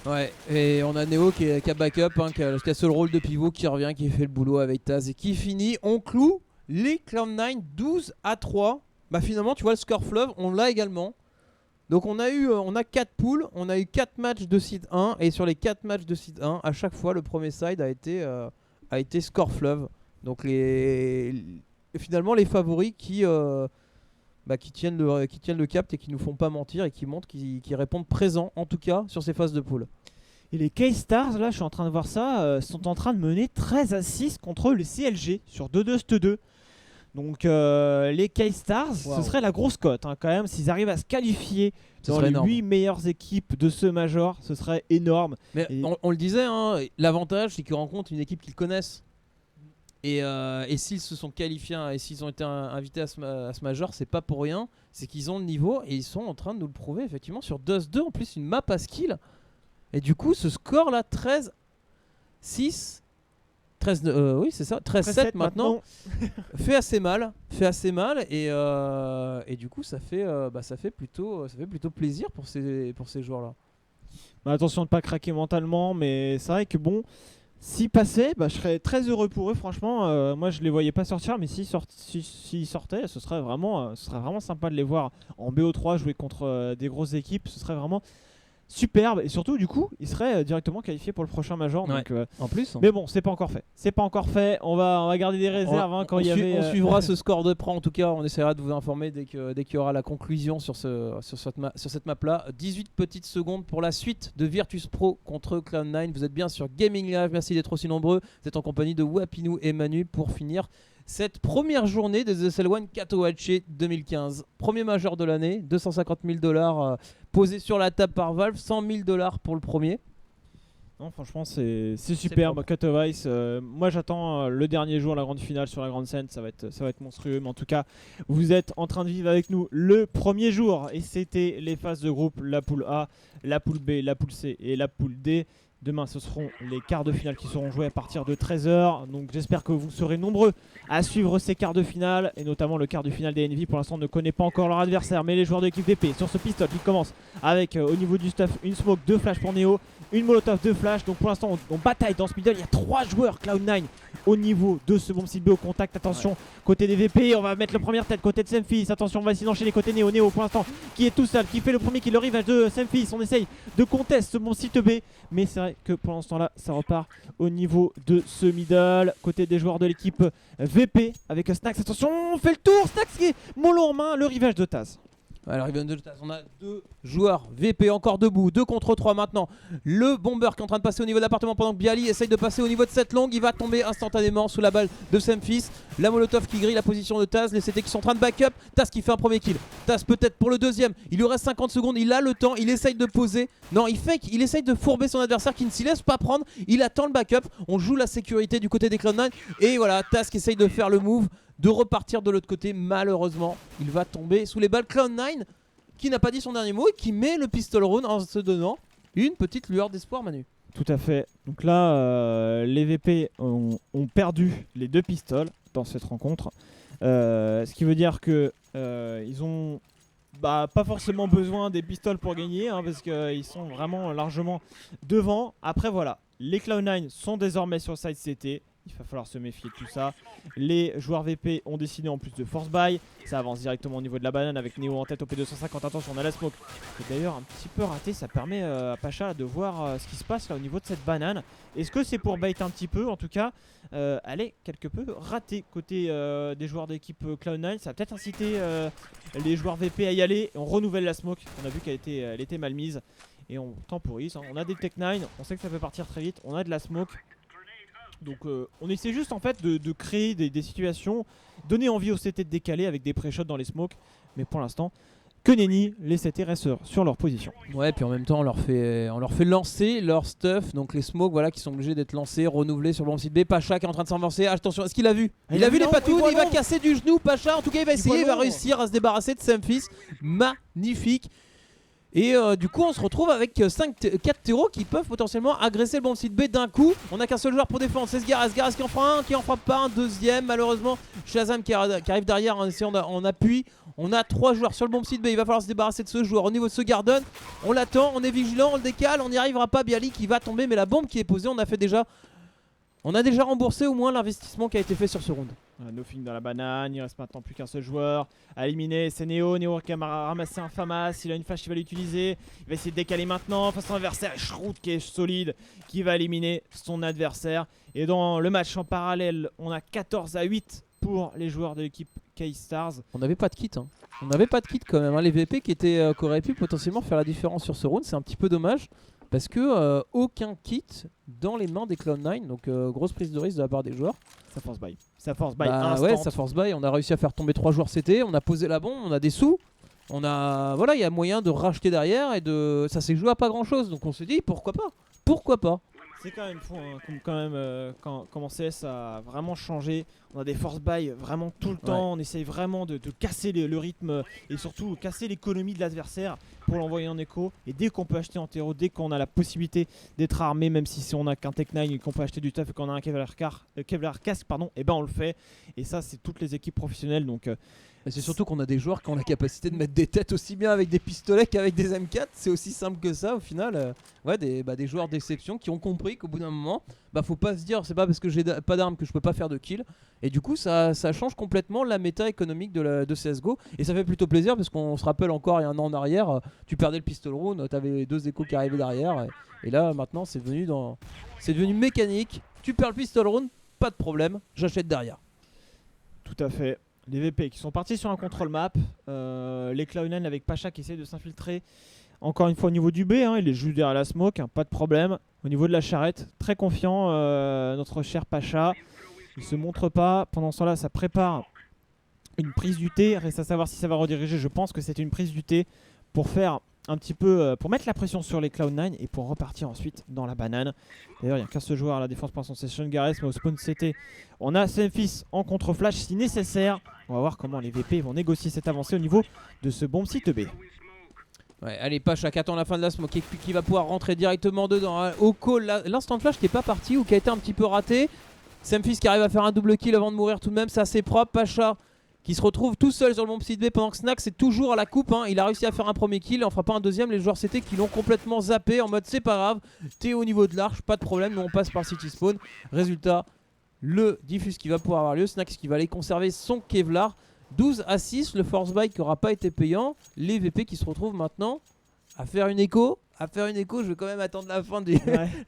Ouais, et on a Neo qui a backup, hein, qui a seul rôle de pivot, qui revient, qui fait le boulot avec Taz et qui finit. On cloue les Cloud9 12-3. Bah finalement, tu vois, le score fleuve, on l'a également. Donc on a 4 poules, on a eu 4 matchs de seed 1, et sur les 4 matchs de seed 1, à chaque fois, le premier side a été score fleuve. Donc finalement les favoris qui tiennent le cap et qui nous font pas mentir et qui montrent qui répondent présents en tout cas sur ces phases de poule. Et les K-Stars, là je suis en train de voir ça, sont en train de mener 13-6 contre le CLG sur 2-2-2. Donc les K-Stars, ce serait la grosse cote hein, quand même. S'ils arrivent à se qualifier dans les 8 meilleures équipes de ce Major, ce serait énorme. Mais on le disait, hein, l'avantage c'est qu'ils rencontrent une équipe qu'ils connaissent. Et s'ils se sont qualifiés et s'ils ont été invités à ce Major, c'est pas pour rien. C'est qu'ils ont le niveau et ils sont en train de nous le prouver effectivement sur Dust 2. En plus, une map à skill. Et du coup, ce score là, 13-6. 13, oui, c'est ça, 13-7 maintenant. fait assez mal. Et du coup, ça fait plutôt plaisir pour ces joueurs-là. Bah, attention de ne pas craquer mentalement, mais c'est vrai que bon. S'ils passaient, je serais très heureux pour eux. Franchement, moi je les voyais pas sortir, mais s'ils sortaient, ce serait vraiment sympa de les voir en BO3 jouer contre des grosses équipes. Ce serait vraiment superbe. Et surtout, du coup, ils seraient directement qualifiés pour le prochain Major. Ouais. Donc, en plus. Mais bon, c'est pas encore fait. On va garder des réserves quand il y avait. On suivra ce score de près. En tout cas, on essaiera de vous informer dès qu'il y aura la conclusion sur cette map-là. 18 petites secondes pour la suite de Virtus Pro contre Cloud9. Vous êtes bien sur Gaming Live. Merci d'être aussi nombreux. Vous êtes en compagnie de Wapinou et Manu pour finir cette première journée des SL1 Katowice 2015. Premier majeur de l'année, 250 000 $ posés sur la table par Valve, 100 000 $ pour le premier. Non, franchement, c'est superbe. Katowice, moi j'attends le dernier jour, la grande finale sur la grande scène, ça va être monstrueux. Mais en tout cas, vous êtes en train de vivre avec nous le premier jour. Et c'était les phases de groupe, la poule A, la poule B, la poule C et la poule D. Demain, ce seront les quarts de finale qui seront joués à partir de 13h. Donc j'espère que vous serez nombreux à suivre ces quarts de finale. Et notamment le quart de finale des Envy. Pour l'instant, on ne connaît pas encore leur adversaire. Mais les joueurs de l'équipe VP sur ce pistol qui commence avec au niveau du stuff une smoke, 2 flash pour Neo, une molotov, 2 flash. Donc pour l'instant, on bataille dans ce middle. Il y a 3 joueurs Cloud9 au niveau de ce bomb site B au contact. Attention, côté des VP, on va mettre la première tête côté de Semfis. Attention, on va essayer d'enchaîner côté Neo. Neo pour l'instant qui est tout seul, qui fait le premier kill, le rivage de Semfis. On essaye de contest ce bon site B. Mais c'est vrai que pour l'instant là, ça repart au niveau de ce middle. Côté des joueurs de l'équipe VP avec Snax. Attention, on fait le tour. Snax qui est mollo en main, le rivage de Taz. Alors on a 2 joueurs VP encore debout, 2 contre 3 maintenant. Le bomber qui est en train de passer au niveau de l'appartement pendant que Bialy essaye de passer au niveau de cette longue. Il va tomber instantanément sous la balle de Semfis. La molotov qui grille la position de Taz. Les CT qui sont en train de back up. Taz qui fait un premier kill. Taz peut-être pour le deuxième. Il lui reste 50 secondes, il a le temps, il essaye de poser. Non, il fake, il essaye de fourber son adversaire qui ne s'y laisse pas prendre. Il attend le backup. On joue la sécurité du côté des Cloud9. Et voilà, Taz qui essaye de faire le move, de repartir de l'autre côté. Malheureusement, il va tomber sous les balles. Cloud9 qui n'a pas dit son dernier mot et qui met le pistol round en se donnant une petite lueur d'espoir, Manu. Tout à fait. Donc là, les VP ont perdu les 2 pistoles dans cette rencontre. Ce qui veut dire que ils ont pas forcément besoin des pistoles pour gagner, hein, parce qu'ils sont vraiment largement devant. Après voilà, les Cloud9 sont désormais sur side CT. Il va falloir se méfier de tout ça. Les joueurs VP ont décidé en plus de force buy. Ça avance directement au niveau de la banane avec Neo en tête au P250. Attention, on a la smoke. C'est d'ailleurs un petit peu raté. Ça permet à Pacha de voir ce qui se passe là au niveau de cette banane. Est-ce que c'est pour bait un petit peu? En tout cas, elle est quelque peu ratée côté des joueurs d'équipe Cloud9. Ça va peut-être inciter les joueurs VP à y aller. Et on renouvelle la smoke. On a vu qu'elle était mal mise. Et on temporise. Hein. On a des Tech9. On sait que ça peut partir très vite. On a de la smoke. Donc on essaie juste en fait de créer des situations, donner envie aux CT de décaler avec des pré-shots dans les smokes. Mais pour l'instant, que nenni, les CT restent sur leur position. Ouais, puis en même temps on leur fait lancer leur stuff. Donc les smokes voilà, qui sont obligés d'être lancés, renouvelés sur le bon site B. Pacha qui est en train de s'avancer. Attention, est-ce qu'il a vu? Il a vu les patounes, il va casser du genou. Pacha en tout cas il va essayer, il va réussir à se débarrasser de Semfis. Magnifique. Et du coup on se retrouve avec 4 terreaux qui peuvent potentiellement agresser le bon site B d'un coup. On n'a qu'un seul joueur pour défendre, c'est Sgaras. Sgaras qui en fera un, qui en frappe pas un deuxième. Malheureusement Shazam qui arrive derrière en essayant en appui. On a 3 joueurs sur le bon site B, il va falloir se débarrasser de ce joueur. Au niveau de ce Garden, on l'attend, on est vigilant, on le décale, on n'y arrivera pas. Bialy qui va tomber, mais la bombe qui est posée, on a déjà remboursé au moins l'investissement qui a été fait sur ce round. Nothing dans la banane, il reste maintenant plus qu'un seul joueur à éliminer, c'est Neo. Neo qui a ramassé un FAMAS, il a une flash, il va l'utiliser. Il va essayer de décaler maintenant face à son adversaire. Shroud qui est solide, qui va éliminer son adversaire. Et dans le match en parallèle, on a 14-8 pour les joueurs de l'équipe K-Stars. On n'avait pas de kit, hein. On n'avait pas de kit quand même, hein. Les VP qui auraient pu potentiellement faire la différence sur ce round, c'est un petit peu dommage. Parce que aucun kit dans les mains des Cloud9, donc grosse prise de risque de la part des joueurs. Ça force buy. Ça force buy ouais, ça force buy. On a réussi à faire tomber 3 joueurs CT, on a posé la bombe, on a des sous. Voilà, il y a moyen de racheter derrière et ça s'est joué à pas grand chose. Donc on se dit pourquoi pas? Pourquoi pas? C'est quand même fou, hein, comment CS a vraiment changé. On a des force buy vraiment tout le temps. On essaye vraiment de casser le rythme et surtout casser l'économie de l'adversaire pour l'envoyer en écho. Et dès qu'on peut acheter en terreau, dès qu'on a la possibilité d'être armé, même si on a qu'un Tech9 et qu'on peut acheter du stuff et qu'on a un Kevlar casque, et ben on le fait. Et ça, c'est toutes les équipes professionnelles. Donc c'est surtout qu'on a des joueurs qui ont la capacité de mettre des têtes aussi bien avec des pistolets qu'avec des M4. C'est aussi simple que ça au final. Des joueurs d'exception qui ont compris qu'au bout d'un moment, faut pas se dire c'est pas parce que j'ai pas d'armes que je peux pas faire de kill. Et du coup ça change complètement la méta économique de CSGO. Et ça fait plutôt plaisir parce qu'on se rappelle encore il y a un an en arrière, tu perdais le pistol round, t'avais 2 échos qui arrivaient derrière. Et là maintenant c'est devenu mécanique. Tu perds le pistol round, pas de problème, j'achète derrière. Tout à fait. Les VP qui sont partis sur un contrôle map, les Cloud9 avec Pacha qui essaye de s'infiltrer encore une fois au niveau du B, hein, il est juste derrière la smoke, hein, pas de problème. Au niveau de la charrette, très confiant notre cher Pacha, il se montre pas, pendant ce temps là ça prépare une prise du T, reste à savoir si ça va rediriger, je pense que c'est une prise du T pour faire un petit peu, pour mettre la pression sur les Cloud9 et pour repartir ensuite dans la banane. D'ailleurs il y a qu'un seul joueur à la défense pour son session Gareth, mais au spawn CT on a Semfis en contre-flash si nécessaire. On va voir comment les VP vont négocier cette avancée au niveau de ce bon site B. Ouais, allez, Pacha qui attend la fin de la smoke et qui va pouvoir rentrer directement dedans. Au call, l'instant flash qui n'est pas parti ou qui a été un petit peu raté. Semfis qui arrive à faire un double kill avant de mourir tout de même, c'est assez propre. Pacha qui se retrouve tout seul sur le bon site B pendant que Snack c'est toujours à la coupe, hein. Il a réussi à faire un premier kill, il en fera pas un deuxième. Les joueurs CT qui l'ont complètement zappé en mode c'est pas grave, t'es au niveau de l'arche, pas de problème, nous on passe par City Spawn. Résultat, le diffuse qui va pouvoir avoir lieu, Snack qui va aller conserver son Kevlar. 12-6, le force buy qui n'aura pas été payant. Les VP qui se retrouvent maintenant à faire une écho. Je vais quand même attendre la fin du,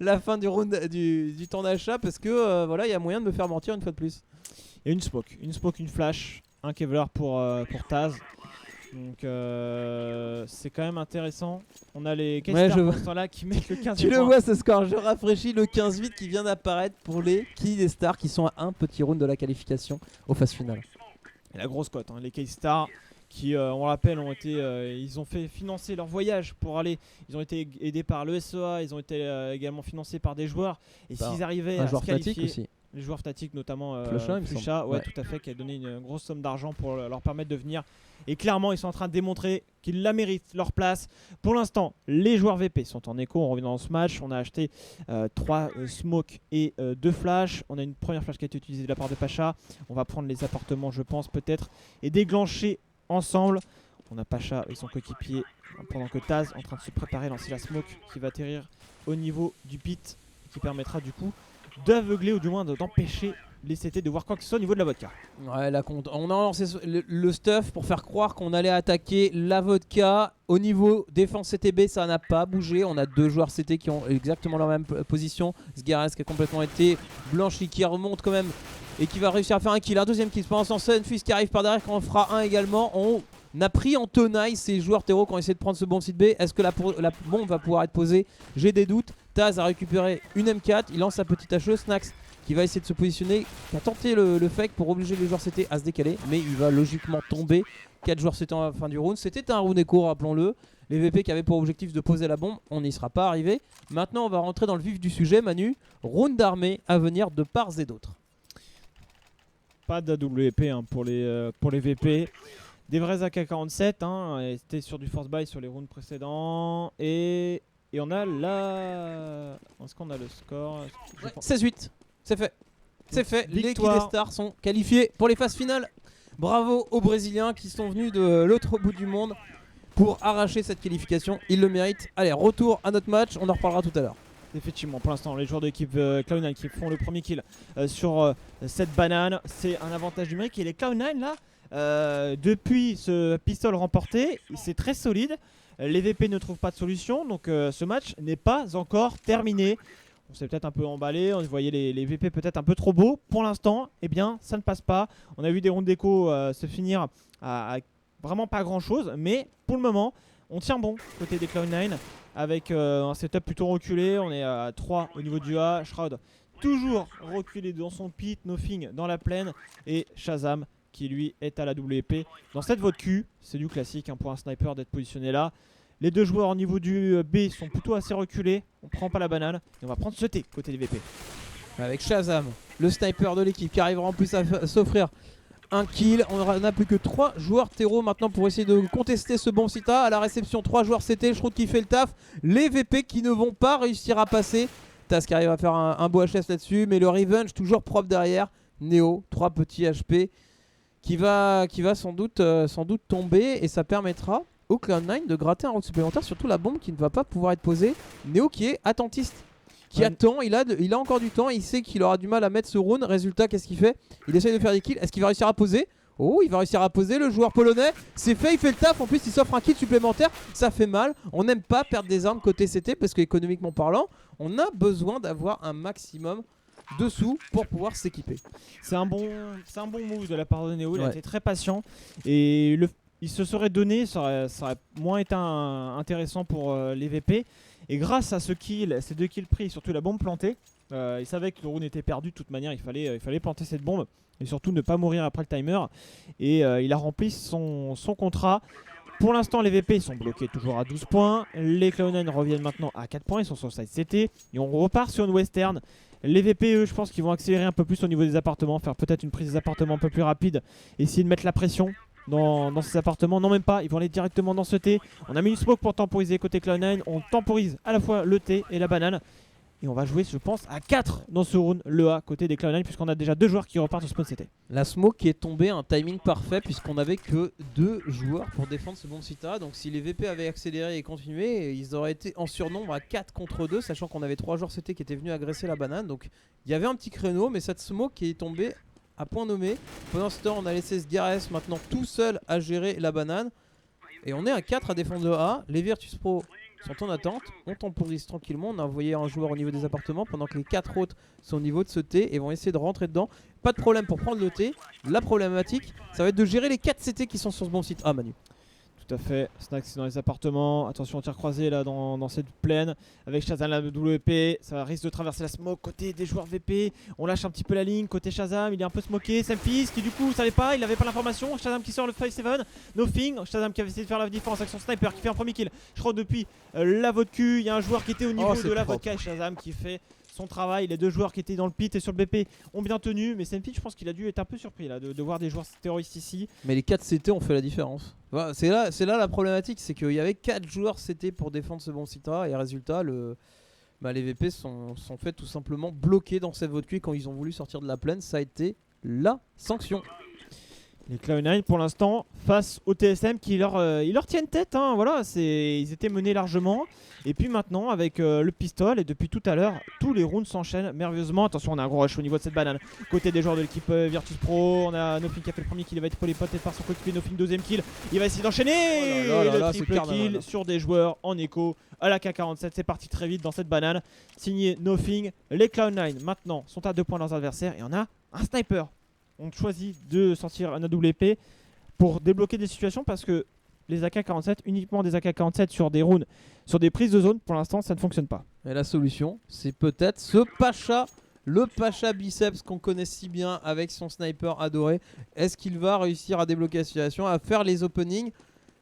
la fin du round du temps d'achat parce que voilà, il y a moyen de me faire mentir une fois de plus. Et une smoke, une flash, un Kevlar pour Taz. Donc c'est quand même intéressant. On a les Ouais, K-Stars je pour vois. ce temps-là qui mettent le 15 Tu le vois ce score, je rafraîchis le 15-8 qui vient d'apparaître pour les K-Stars qui sont à un petit round de la qualification aux phases finales. Et la grosse cote, hein. Les K-Stars qui, on le rappelle, ils ont fait financer leur voyage pour aller. Ils ont été aidés par le SEA, ils ont été également financés par des joueurs. Et Par s'ils arrivaient Un à se joueur statique qualifier, aussi. les joueurs statiques notamment Flusha, il me Flusha, semble. ouais, Ouais. tout à fait, qui a donné une grosse somme d'argent pour leur permettre de venir. Et clairement, ils sont en train de démontrer qu'ils la méritent, leur place. Pour l'instant, les joueurs VP sont en écho. On revient dans ce match. On a acheté 3 smokes et 2 flashs. On a une première flash qui a été utilisée de la part de Pacha. On va prendre les appartements, je pense, peut-être, et déclencher ensemble. On a Pacha avec son coéquipier pendant que Taz en train de se préparer à lancer la smoke qui va atterrir au niveau du pit, qui permettra du coup d'aveugler ou du moins d'empêcher les CT de voir quoi que ce soit au niveau de la vodka. Ouais, on a lancé le stuff pour faire croire qu'on allait attaquer la vodka. Au niveau défense CTB, ça n'a pas bougé. On a 2 joueurs CT qui ont exactement la même position. Sgares qui a complètement été blanchi, qui remonte quand même et qui va réussir à faire un kill. Un deuxième kill. Pendant ce temps, Sunfist qui arrive par derrière, quand on fera un également. On a pris en tenaille ces joueurs terreau qui ont essayé de prendre ce bombe site B. Est-ce que la bombe va pouvoir être posée? J'ai des doutes. Taz a récupéré une M4. Il lance sa petite HE. Snax qui va essayer de se positionner, qui a tenté le fake pour obliger les joueurs CT à se décaler, mais il va logiquement tomber. 4 joueurs CT en fin du round. C'était un round écho, rappelons-le. Les VP qui avaient pour objectif de poser la bombe, on n'y sera pas arrivé. Maintenant, on va rentrer dans le vif du sujet, Manu. Round d'armée à venir de part et d'autre. Pas d'AWP pour les VP. Des vrais AK-47, hein, c'était sur du force buy sur les rounds précédents. Et on a là. Est-ce qu'on a le score? Ouais, 16-8, c'est fait. C'est fait. Victoire. Les K-Stars sont qualifiés pour les phases finales. Bravo aux Brésiliens qui sont venus de l'autre bout du monde pour arracher cette qualification. Ils le méritent. Allez, retour à notre match. On en reparlera tout à l'heure. Effectivement, pour l'instant, les joueurs de l'équipe Cloud9 qui font le premier kill sur cette banane, c'est un avantage numérique. Et les Cloud9 là, depuis ce pistol remporté, c'est très solide. Les VP ne trouvent pas de solution, donc ce match n'est pas encore terminé. On s'est peut-être un peu emballé, on voyait les VP peut-être un peu trop beaux. Pour l'instant, eh bien, ça ne passe pas. On a vu des rounds d'écho se finir à vraiment pas grand-chose, mais pour le moment, on tient bon côté des Cloud9 avec un setup plutôt reculé. On est à 3 au niveau du A. Shroud toujours reculé dans son pit, Nothing dans la plaine et Shazam qui lui est à la WP. Dans cette vote Q, c'est du classique pour un sniper d'être positionné là. Les 2 joueurs au niveau du B sont plutôt assez reculés. On prend pas la banane et on va prendre ce T côté des VP. Avec Shazam, le sniper de l'équipe qui arrivera en plus à s'offrir un kill. On n'a plus que 3 joueurs terreau maintenant pour essayer de contester ce bon sita. À la réception, 3 joueurs CT, Shroud qui fait le taf. Les VP qui ne vont pas réussir à passer. Taz qui arrive à faire un beau HS là-dessus. Mais le Revenge toujours propre derrière. Neo, 3 petits HP qui va sans doute tomber. Et ça permettra au Cloud9 de gratter un round supplémentaire. Surtout la bombe qui ne va pas pouvoir être posée. Neo qui est attentiste. Qui attend, il a encore du temps, il sait qu'il aura du mal à mettre ce round. Résultat, qu'est-ce qu'il fait? Il essaye de faire des kills. Est-ce qu'il va réussir à poser? Oh, il va réussir à poser, le joueur polonais. C'est fait, il fait le taf. En plus, il s'offre un kill supplémentaire. Ça fait mal. On n'aime pas perdre des armes côté CT parce qu'économiquement parlant, on a besoin d'avoir un maximum de sous pour pouvoir s'équiper. C'est un bon move de la part de Neo. Il a Ouais. été très patient et il se serait donné, ça aurait moins été intéressant pour les VP. Et grâce à ces 2 kills pris, surtout la bombe plantée, il savait que le round était perdu de toute manière. Il fallait planter cette bombe et surtout ne pas mourir après le timer. Et il a rempli son contrat. Pour l'instant, les VP sont bloqués toujours à 12 points. Les Cloud9 reviennent maintenant à 4 points. Ils sont sur le side CT. Et on repart sur une western. Les VP, eux, je pense qu'ils vont accélérer un peu plus au niveau des appartements. Faire peut-être une prise des appartements un peu plus rapide. Essayer de mettre la pression dans ces appartements. Non, même pas. Ils vont aller directement dans ce T. On a mis une smoke pour temporiser côté Cloud9. On temporise à la fois le T et la banane. Et on va jouer, je pense, à 4 dans ce round, le A côté des Cloud9, puisqu'on a déjà 2 joueurs qui repartent au spawn CT. La smoke qui est tombée, un timing parfait puisqu'on n'avait que 2 joueurs pour défendre ce bon sita. Donc si les VP avaient accéléré et continué, ils auraient été en surnombre à 4 contre 2, sachant qu'on avait 3 joueurs CT qui étaient venus agresser la banane. Donc il y avait un petit créneau, mais cette smoke qui est tombée à point nommé. Pendant ce temps, on a laissé Sgares maintenant tout seul à gérer la banane. Et on est à 4 à défendre le A. Les Virtus Pro sont en attente. On temporise tranquillement. On a envoyé un joueur au niveau des appartements pendant que les 4 autres sont au niveau de ce T et vont essayer de rentrer dedans. Pas de problème pour prendre le T. La problématique, ça va être de gérer les 4 CT qui sont sur ce bon site. Ah, Manu. Tout à fait. Snack c'est dans les appartements. Attention, tir croisé là dans cette plaine. Avec Shazam la WP. Ça risque de traverser la smoke côté des joueurs VP. On lâche un petit peu la ligne. Côté Shazam, il est un peu smoké. Semfis qui du coup savait pas, il avait pas l'information. Shazam qui sort le 5-7. Nothing. Shazam qui avait essayé de faire la différence avec son sniper qui fait un premier kill. Je crois depuis la vodka. Il y a un joueur qui était au niveau de la vodka et Shazam qui fait son travail. Les deux joueurs qui étaient dans le pit et sur le BP ont bien tenu, mais Semfis je pense qu'il a dû être un peu surpris là de voir des joueurs terroristes ici. Mais les 4 CT ont fait la différence. Voilà, c'est là la problématique, c'est qu'il y avait 4 joueurs CT pour défendre ce bon site et résultat les VP sont fait tout simplement bloqués dans cette vodka quand ils ont voulu sortir de la plaine. Ça a été la sanction. Les Cloud9 pour l'instant face au TSM qui ils leur tiennent tête, hein, voilà, ils étaient menés largement. Et puis maintenant avec le pistolet et depuis tout à l'heure tous les rounds s'enchaînent merveilleusement. Attention, on a un gros rush au niveau de cette banane. Côté des joueurs de l'équipe Virtus Pro, on a Nothing qui a fait le premier kill, il va être épaulé peut-être par son coéquipier. Nothing deuxième kill, il va essayer d'enchaîner le triple kill sur des joueurs en écho à la K47. C'est parti très vite dans cette banane. Signé Nothing. Les Cloud9 maintenant sont à 2 points de leurs adversaires et on a un sniper. On choisit de sortir un AWP pour débloquer des situations parce que les AK-47, uniquement des AK-47 sur des rounds, sur des prises de zone, pour l'instant ça ne fonctionne pas. Et la solution, c'est peut-être ce Pacha, le Pacha Biceps qu'on connaît si bien avec son sniper adoré. Est-ce qu'il va réussir à débloquer la situation, à faire les openings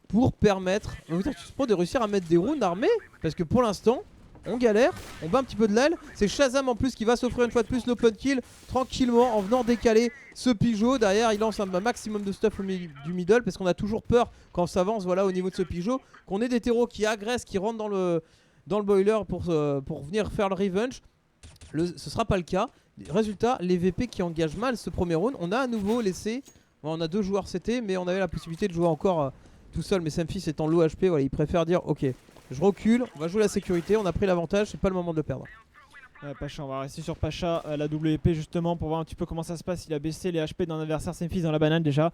pour permettre au Virtus Pro de réussir à mettre des rounds armés? Parce que pour l'instant, on galère, on bat un petit peu de l'aile. C'est Shazam en plus qui va s'offrir une fois de plus l'open kill tranquillement en venant décaler ce Pigeot. Derrière il lance un maximum de stuff du middle parce qu'on a toujours peur quand on s'avance au niveau de ce Pigeot qu'on ait des terreaux qui agressent, qui rentrent dans le boiler pour venir faire le revenge. Ce sera pas le cas. Résultat, les VP qui engagent mal ce premier round. On a à nouveau laissé, on a 2 joueurs CT mais on avait la possibilité de jouer encore tout seul. Mais Semfis étant low HP, voilà, il préfère dire ok, je recule, on va jouer la sécurité, on a pris l'avantage, c'est pas le moment de le perdre. Pacha, on va rester sur Pacha, la WP justement pour voir un petit peu comment ça se passe. Il a baissé les HP d'un adversaire, Semfis dans la banane déjà.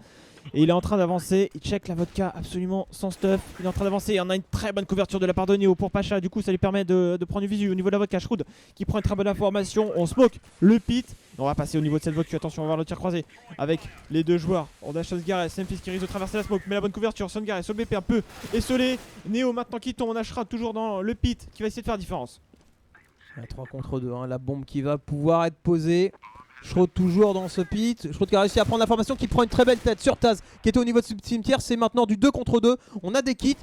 Et il est en train d'avancer, il check la vodka absolument sans stuff. Il est en train d'avancer et on a une très bonne couverture de la part de Neo pour Pacha. Du coup ça lui permet de prendre une visu au niveau de la vodka. Shroud qui prend une très bonne information, on smoke le pit. On va passer au niveau de cette vodka, attention on va voir le tir croisé avec les deux joueurs. On a Sungarès, Semfis qui risque de traverser la smoke, mais la bonne couverture, Sungarès sur le BP un peu essolé. Neo maintenant qui tombe, on a Shroud toujours dans le pit qui va essayer de faire différence. 3 contre 2, la bombe qui va pouvoir être posée. Shroud toujours dans ce pit. Shroud qui a réussi à prendre l'information, qui prend une très belle tête sur Taz qui était au niveau de ce cimetière. C'est maintenant du 2 contre 2. On a des kits,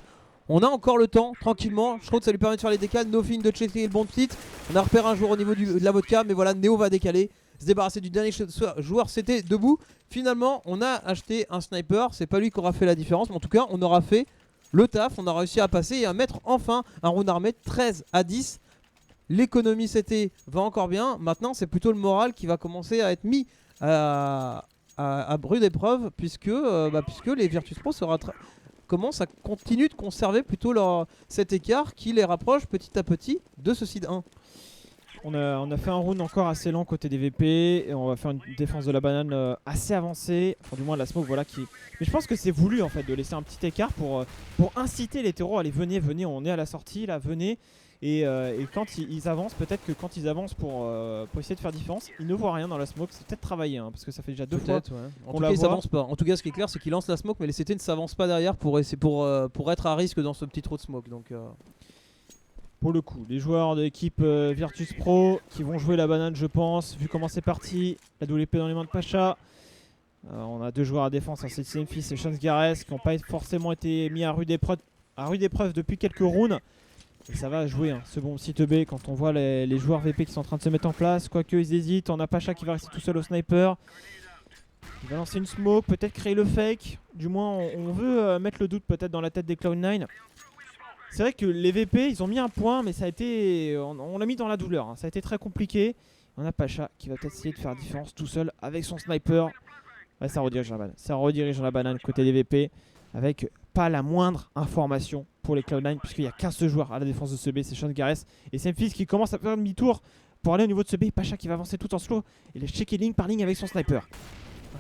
on a encore le temps, tranquillement. Shroud ça lui permet de faire les décales. Nothing de checker le bon pit. On a repéré un joueur au niveau de la vodka, mais voilà, Neo va décaler, se débarrasser du dernier joueur. C'était debout. Finalement, on a acheté un sniper. C'est pas lui qui aura fait la différence, mais en tout cas, on aura fait le taf. On a réussi à passer et à mettre enfin un round armé 13-10. L'économie c'était va encore bien. Maintenant c'est plutôt le moral qui va commencer à être mis à rude épreuve puisque les Virtus Pro continuent de conserver plutôt cet écart qui les rapproche petit à petit de ce seed 1. On a fait un round encore assez lent côté des VP et on va faire une défense de la banane assez avancée, enfin du moins la smoke voilà qui. Mais je pense que c'est voulu en fait de laisser un petit écart pour inciter les terreaux à aller venez, on est à la sortie là, venez. Et quand ils avancent, peut-être que quand ils avancent pour essayer de faire différence, ils ne voient rien dans la smoke. C'est peut-être travailler parce que ça fait déjà 2 fois. Ouais. En tout cas, ils s'avancent pas. En tout cas, ce qui est clair, c'est qu'ils lancent la smoke, mais les CT ne s'avancent pas derrière pour être à risque dans ce petit trou de smoke. Donc, pour le coup, les joueurs de l'équipe Virtus Pro qui vont jouer la banane, je pense, vu comment c'est parti. La WP dans les mains de Pacha. On a 2 joueurs à défense, c'est Semfis et Sungarès qui n'ont pas forcément été mis à rude épreuve depuis quelques rounds. Et ça va jouer ce bon site B quand on voit les joueurs VP qui sont en train de se mettre en place. Quoique ils hésitent, on a Pacha qui va rester tout seul au sniper. Il va lancer une smoke, peut-être créer le fake. Du moins on veut mettre le doute peut-être dans la tête des Cloud9. C'est vrai que les VP ils ont mis un point mais ça a été, on l'a mis dans la douleur. Ça a été très compliqué. On a Pacha qui va peut-être essayer de faire différence tout seul avec son sniper. Ouais, ça redirige la banane. Ça redirige la banane côté des VP avec pas la moindre information pour les Cloud9 puisqu'il y a 15 joueurs à la défense de ce B, c'est Sungarès et Semfis qui commence à faire demi-tour pour aller au niveau de ce B. Pacha qui va avancer tout en slow et les checker ligne par ligne avec son sniper.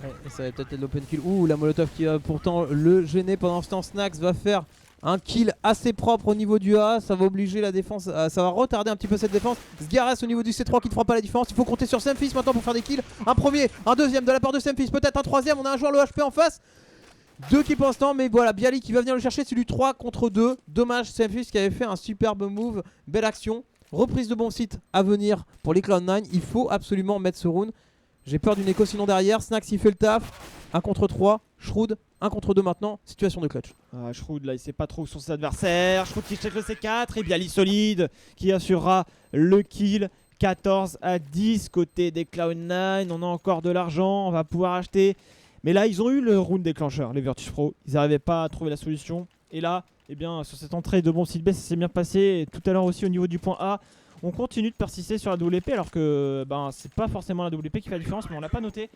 Ouais, et ça va peut-être être l'open kill. Ouh, la Molotov qui va pourtant le gêner pendant ce temps. Snax va faire un kill assez propre au niveau du A. Ça va obliger la défense, ça va retarder un petit peu cette défense. Sgarès au niveau du C3 qui ne fera pas la différence. Il faut compter sur Semfis maintenant pour faire des kills. Un premier, un deuxième de la part de Semfis, peut-être un troisième. On a un joueur le HP en face. 2 kills pour l'instant, mais voilà, Bialy qui va venir le chercher, c'est du 3 contre 2. Dommage, Semfus qui avait fait un superbe move, belle action. Reprise de bon site à venir pour les Cloud9. Il faut absolument mettre ce round. J'ai peur d'une écho sinon derrière. Snax il fait le taf. 1 contre 3. Shroud 1 contre 2 maintenant. Situation de clutch. Shroud là il sait pas trop où sont ses adversaires. Shroud qui check le C4 et Bialy solide qui assurera le kill. 14-10 côté des Cloud9. On a encore de l'argent. On va pouvoir acheter. Mais là ils ont eu le round déclencheur, les Virtus Pro. Ils n'arrivaient pas à trouver la solution. Et là, eh bien, sur cette entrée de bon site B, ça s'est bien passé. Et tout à l'heure aussi au niveau du point A, on continue de persister sur la WP alors que c'est pas forcément la WP qui fait la différence, mais on l'a pas noté.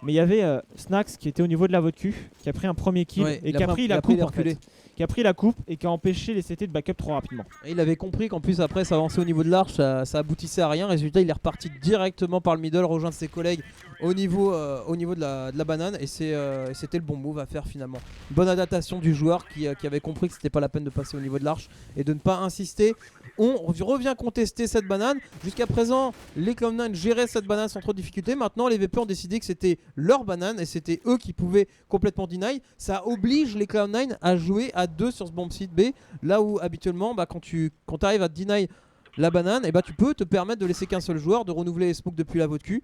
Mais il y avait Snax qui était au niveau de la vodka, qui a pris un premier kill et qui a pris la coupe en fait. Qui a pris la coupe et qui a empêché les CT de backup trop rapidement. Et il avait compris qu'en plus après s'avancer au niveau de l'arche, ça aboutissait à rien. Résultat, il est reparti directement par le middle, rejoindre ses collègues au niveau de la banane. Et c'était le bon move à faire finalement. Bonne adaptation du joueur qui avait compris que c'était pas la peine de passer au niveau de l'arche et de ne pas insister. On revient contester cette banane. Jusqu'à présent, les Cloud9 géraient cette banane sans trop de difficulté. Maintenant, les VP ont décidé que c'était leur banane et c'était eux qui pouvaient complètement deny. Ça oblige les Cloud9 à jouer à 2 sur ce bomb site B. Là où habituellement, quand tu arrives à deny la banane, tu peux te permettre de laisser qu'un seul joueur, de renouveler les smokes depuis la vodka.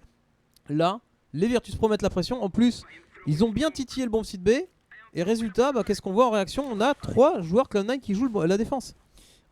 Là, les Virtus Pro mettent la pression. En plus, ils ont bien titillé le bomb site B. Et résultat, qu'est-ce qu'on voit en réaction? On a 3 joueurs Cloud9 qui jouent la défense.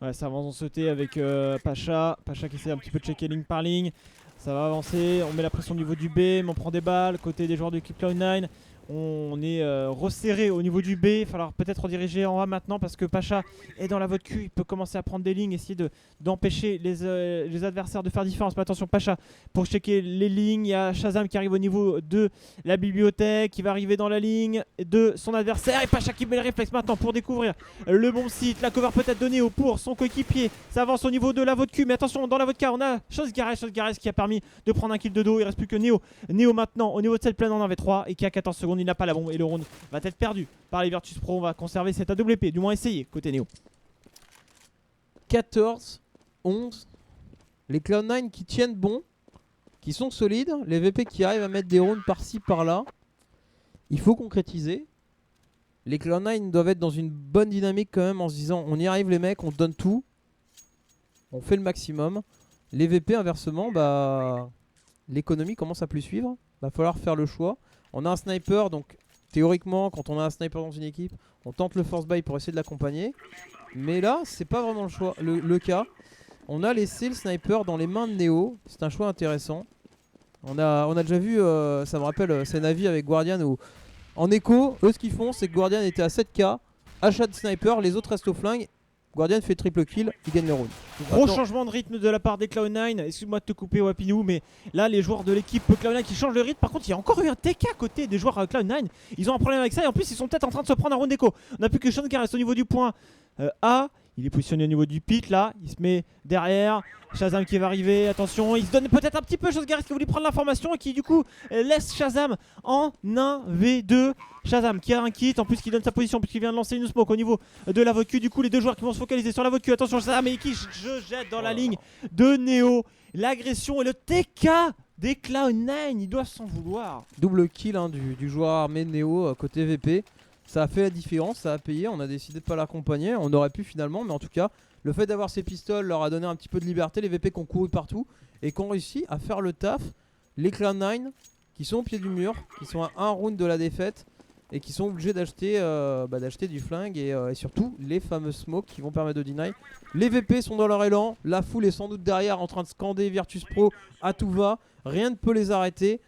Ouais, ça avance en sauté avec Pacha qui essaie un petit peu de checker ligne par ligne. Ça va avancer, on met la pression au niveau du B, mais on prend des balles. Côté des joueurs de l'équipe Cloud9, on est resserré au niveau du B. Il va falloir peut-être rediriger en A maintenant parce que Pacha est dans la vote Q. Il peut commencer à prendre des lignes, essayer d'empêcher les adversaires de faire différence. Mais attention, Pacha pour checker les lignes. Il y a Shazam qui arrive au niveau de la bibliothèque, qui va arriver dans la ligne de son adversaire. Et Pacha qui met le réflexe maintenant pour découvrir le bon site. La cover peut-être de Neo pour son coéquipier. Ça avance au niveau de la vote Q. Mais attention, dans la vodka, on a Shozgares qui a permis de prendre un kill de dos. Il reste plus que Neo. Neo maintenant au niveau de cette plaine en avait 3 et qui a 14 secondes. Il n'a pas la bombe et le round va être perdu par les Virtus Pro. On va conserver cette AWP, du moins essayer côté Neo. 14, 11. Les Cloud9 qui tiennent bon, qui sont solides. Les VP qui arrivent à mettre des rounds par-ci par-là. Il faut concrétiser. Les Cloud9 doivent être dans une bonne dynamique quand même en se disant on y arrive les mecs, on donne tout. On fait le maximum. Les VP inversement, l'économie commence à plus suivre. Va falloir faire le choix. On a un sniper, donc théoriquement, quand on a un sniper dans une équipe, on tente le force buy pour essayer de l'accompagner. Mais là, c'est pas vraiment le cas. On a laissé le sniper dans les mains de Neo. C'est un choix intéressant. On a déjà vu, ça me rappelle Senavi avec Guardian où en écho, eux ce qu'ils font, c'est que Guardian était à 7k, achat de sniper, les autres restent au flingue. Guardian fait triple kill, il gagne le round. Gros changement de rythme de la part des Cloud9. Excuse-moi de te couper Wapinou, mais là les joueurs de l'équipe Cloud9 qui changent le rythme. Par contre, il y a encore eu un TK à côté des joueurs Cloud9. Ils ont un problème avec ça et en plus ils sont peut-être en train de se prendre un round d'écho. On n'a plus que Shazam au niveau du point A. Il est positionné au niveau du pit là. Il se met derrière. Shazam qui va arriver. Attention, il se donne peut-être un petit peu Shazam qui voulait prendre l'information et qui du coup laisse Shazam en 1v2. Shazam qui a un kit, en plus qui donne sa position puisqu'il vient de lancer une smoke au niveau de la vodka. Du coup les deux joueurs qui vont se focaliser sur la vodka. Attention Shazam et qui je jette dans la ligne de Neo. L'agression et le TK des Cloud9, ils doivent s'en vouloir. Double kill du joueur armé Neo côté VP. Ça a fait la différence, ça a payé, on a décidé de pas l'accompagner. On aurait pu finalement, mais en tout cas le fait d'avoir ces pistoles leur a donné un petit peu de liberté. Les VP qui ont couru partout et qui ont réussi à faire le taf. Les Cloud9 qui sont au pied du mur, qui sont à un round de la défaite et qui sont obligés d'acheter du flingue et surtout les fameux smokes qui vont permettre de deny. Les VP sont dans leur élan, la foule est sans doute derrière en train de scander Virtus Pro à tout va, rien ne peut les arrêter.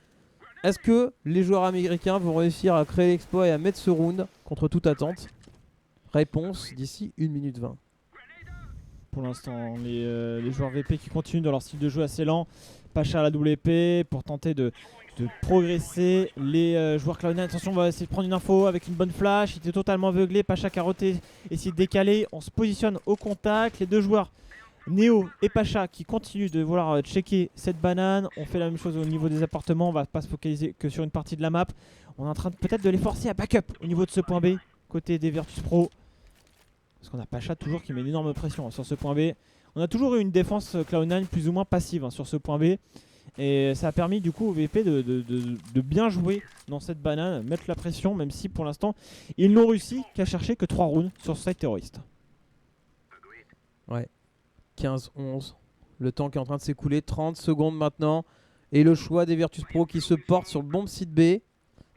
Est-ce que les joueurs américains vont réussir à créer l'exploit et à mettre ce round contre toute attente? Réponse d'ici 1 minute 20. Pour l'instant, les joueurs VP qui continuent dans leur style de jeu assez lent. Pacha à la WP pour tenter de progresser. Les joueurs Cloud9, attention, on va essayer de prendre une info avec une bonne flash. Il était totalement aveuglé. Pacha carotté, essayer de décaler. On se positionne au contact. Les deux joueurs Neo et Pacha qui continuent de vouloir checker cette banane. On fait la même chose au niveau des appartements. On va pas se focaliser que sur une partie de la map. On est en train peut-être de les forcer à backup au niveau de ce point B côté des Virtus Pro. Parce qu'on a Pacha toujours qui met une énorme pression sur ce point B. On a toujours eu une défense Cloud9 plus ou moins passive sur ce point B. Et ça a permis du coup au VP de bien jouer dans cette banane, mettre la pression, même si pour l'instant ils n'ont réussi qu'à chercher que 3 rounds sur ce site terroriste. Ouais, 15-11. Le temps qui est en train de s'écouler, 30 secondes maintenant. Et le choix des Virtus Pro qui se portent sur le bomb site B.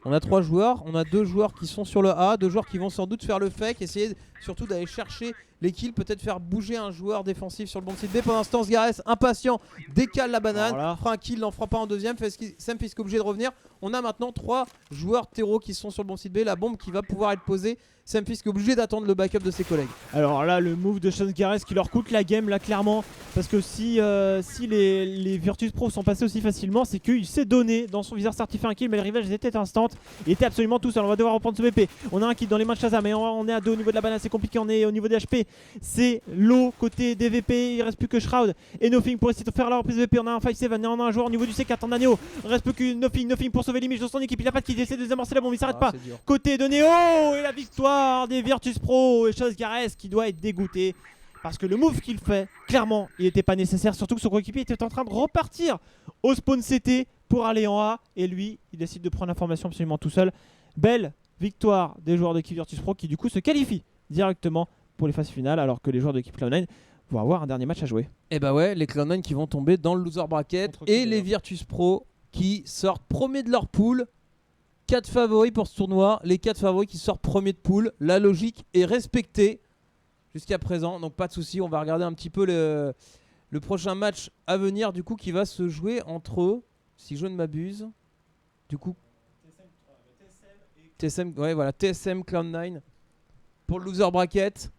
On a 3 joueurs, on a 2 joueurs qui sont sur le A, 2 joueurs qui vont sans doute faire le fake, essayer surtout d'aller chercher les kills, peut-être faire bouger un joueur défensif sur le bomb site B. Pendant ce temps, Sgares, impatient, décale la banane, Voilà. fera un kill, n'en fera pas en deuxième, Sam Fisk obligé de revenir. On a maintenant 3 joueurs terreau qui sont sur le bomb site B, la bombe qui va pouvoir être posée. Sam Fisk obligé d'attendre le backup de ses collègues. Alors là, le move de Sean Sgares qui leur coûte la game là clairement, parce que si les Virtus Pro sont passés aussi facilement, c'est qu'il s'est donné dans son viseur certifié un kill, mais le rivage était instant, il était absolument tout seul. On va devoir reprendre ce BP. On a un kill dans les mains de Shazam, mais on est à 2 au niveau de la banane, c'est compliqué, on est au niveau des HP, c'est low côté des VP, il reste plus que Shroud et Nothing pour essayer de faire la reprise de VP. On a un 5-7, on a un joueur au niveau du C4 en Neo, il reste plus que Nothing pour sauver l'image de son équipe, il a pas de kill, il essaie de désamorcer la bombe, il s'arrête pas. C'est dur. Côté de Neo et la victoire des Virtus Pro et Sean Sgares qui doit être dégoûté parce que le move qu'il fait, clairement, il n'était pas nécessaire, surtout que son coéquipier était en train de repartir au spawn CT pour aller en A et lui, il décide de prendre l'information absolument tout seul. Belle victoire des joueurs d'équipe Virtus Pro qui du coup se qualifient directement pour les phases finales alors que les joueurs de l'équipe Cloud9 vont avoir un dernier match à jouer. Et bah ouais, les Cloud9 qui vont tomber dans le loser bracket Contre qui, et les d'ailleurs Virtus Pro qui sortent premiers de leur pool. 4 favoris pour ce tournoi, les 4 favoris qui sortent premiers de pool. La logique est respectée jusqu'à présent, donc pas de souci. On va regarder un petit peu le prochain match à venir du coup qui va se jouer entre, si je ne m'abuse, du coup TSM, ouais, voilà, TSM Cloud9 pour le loser bracket.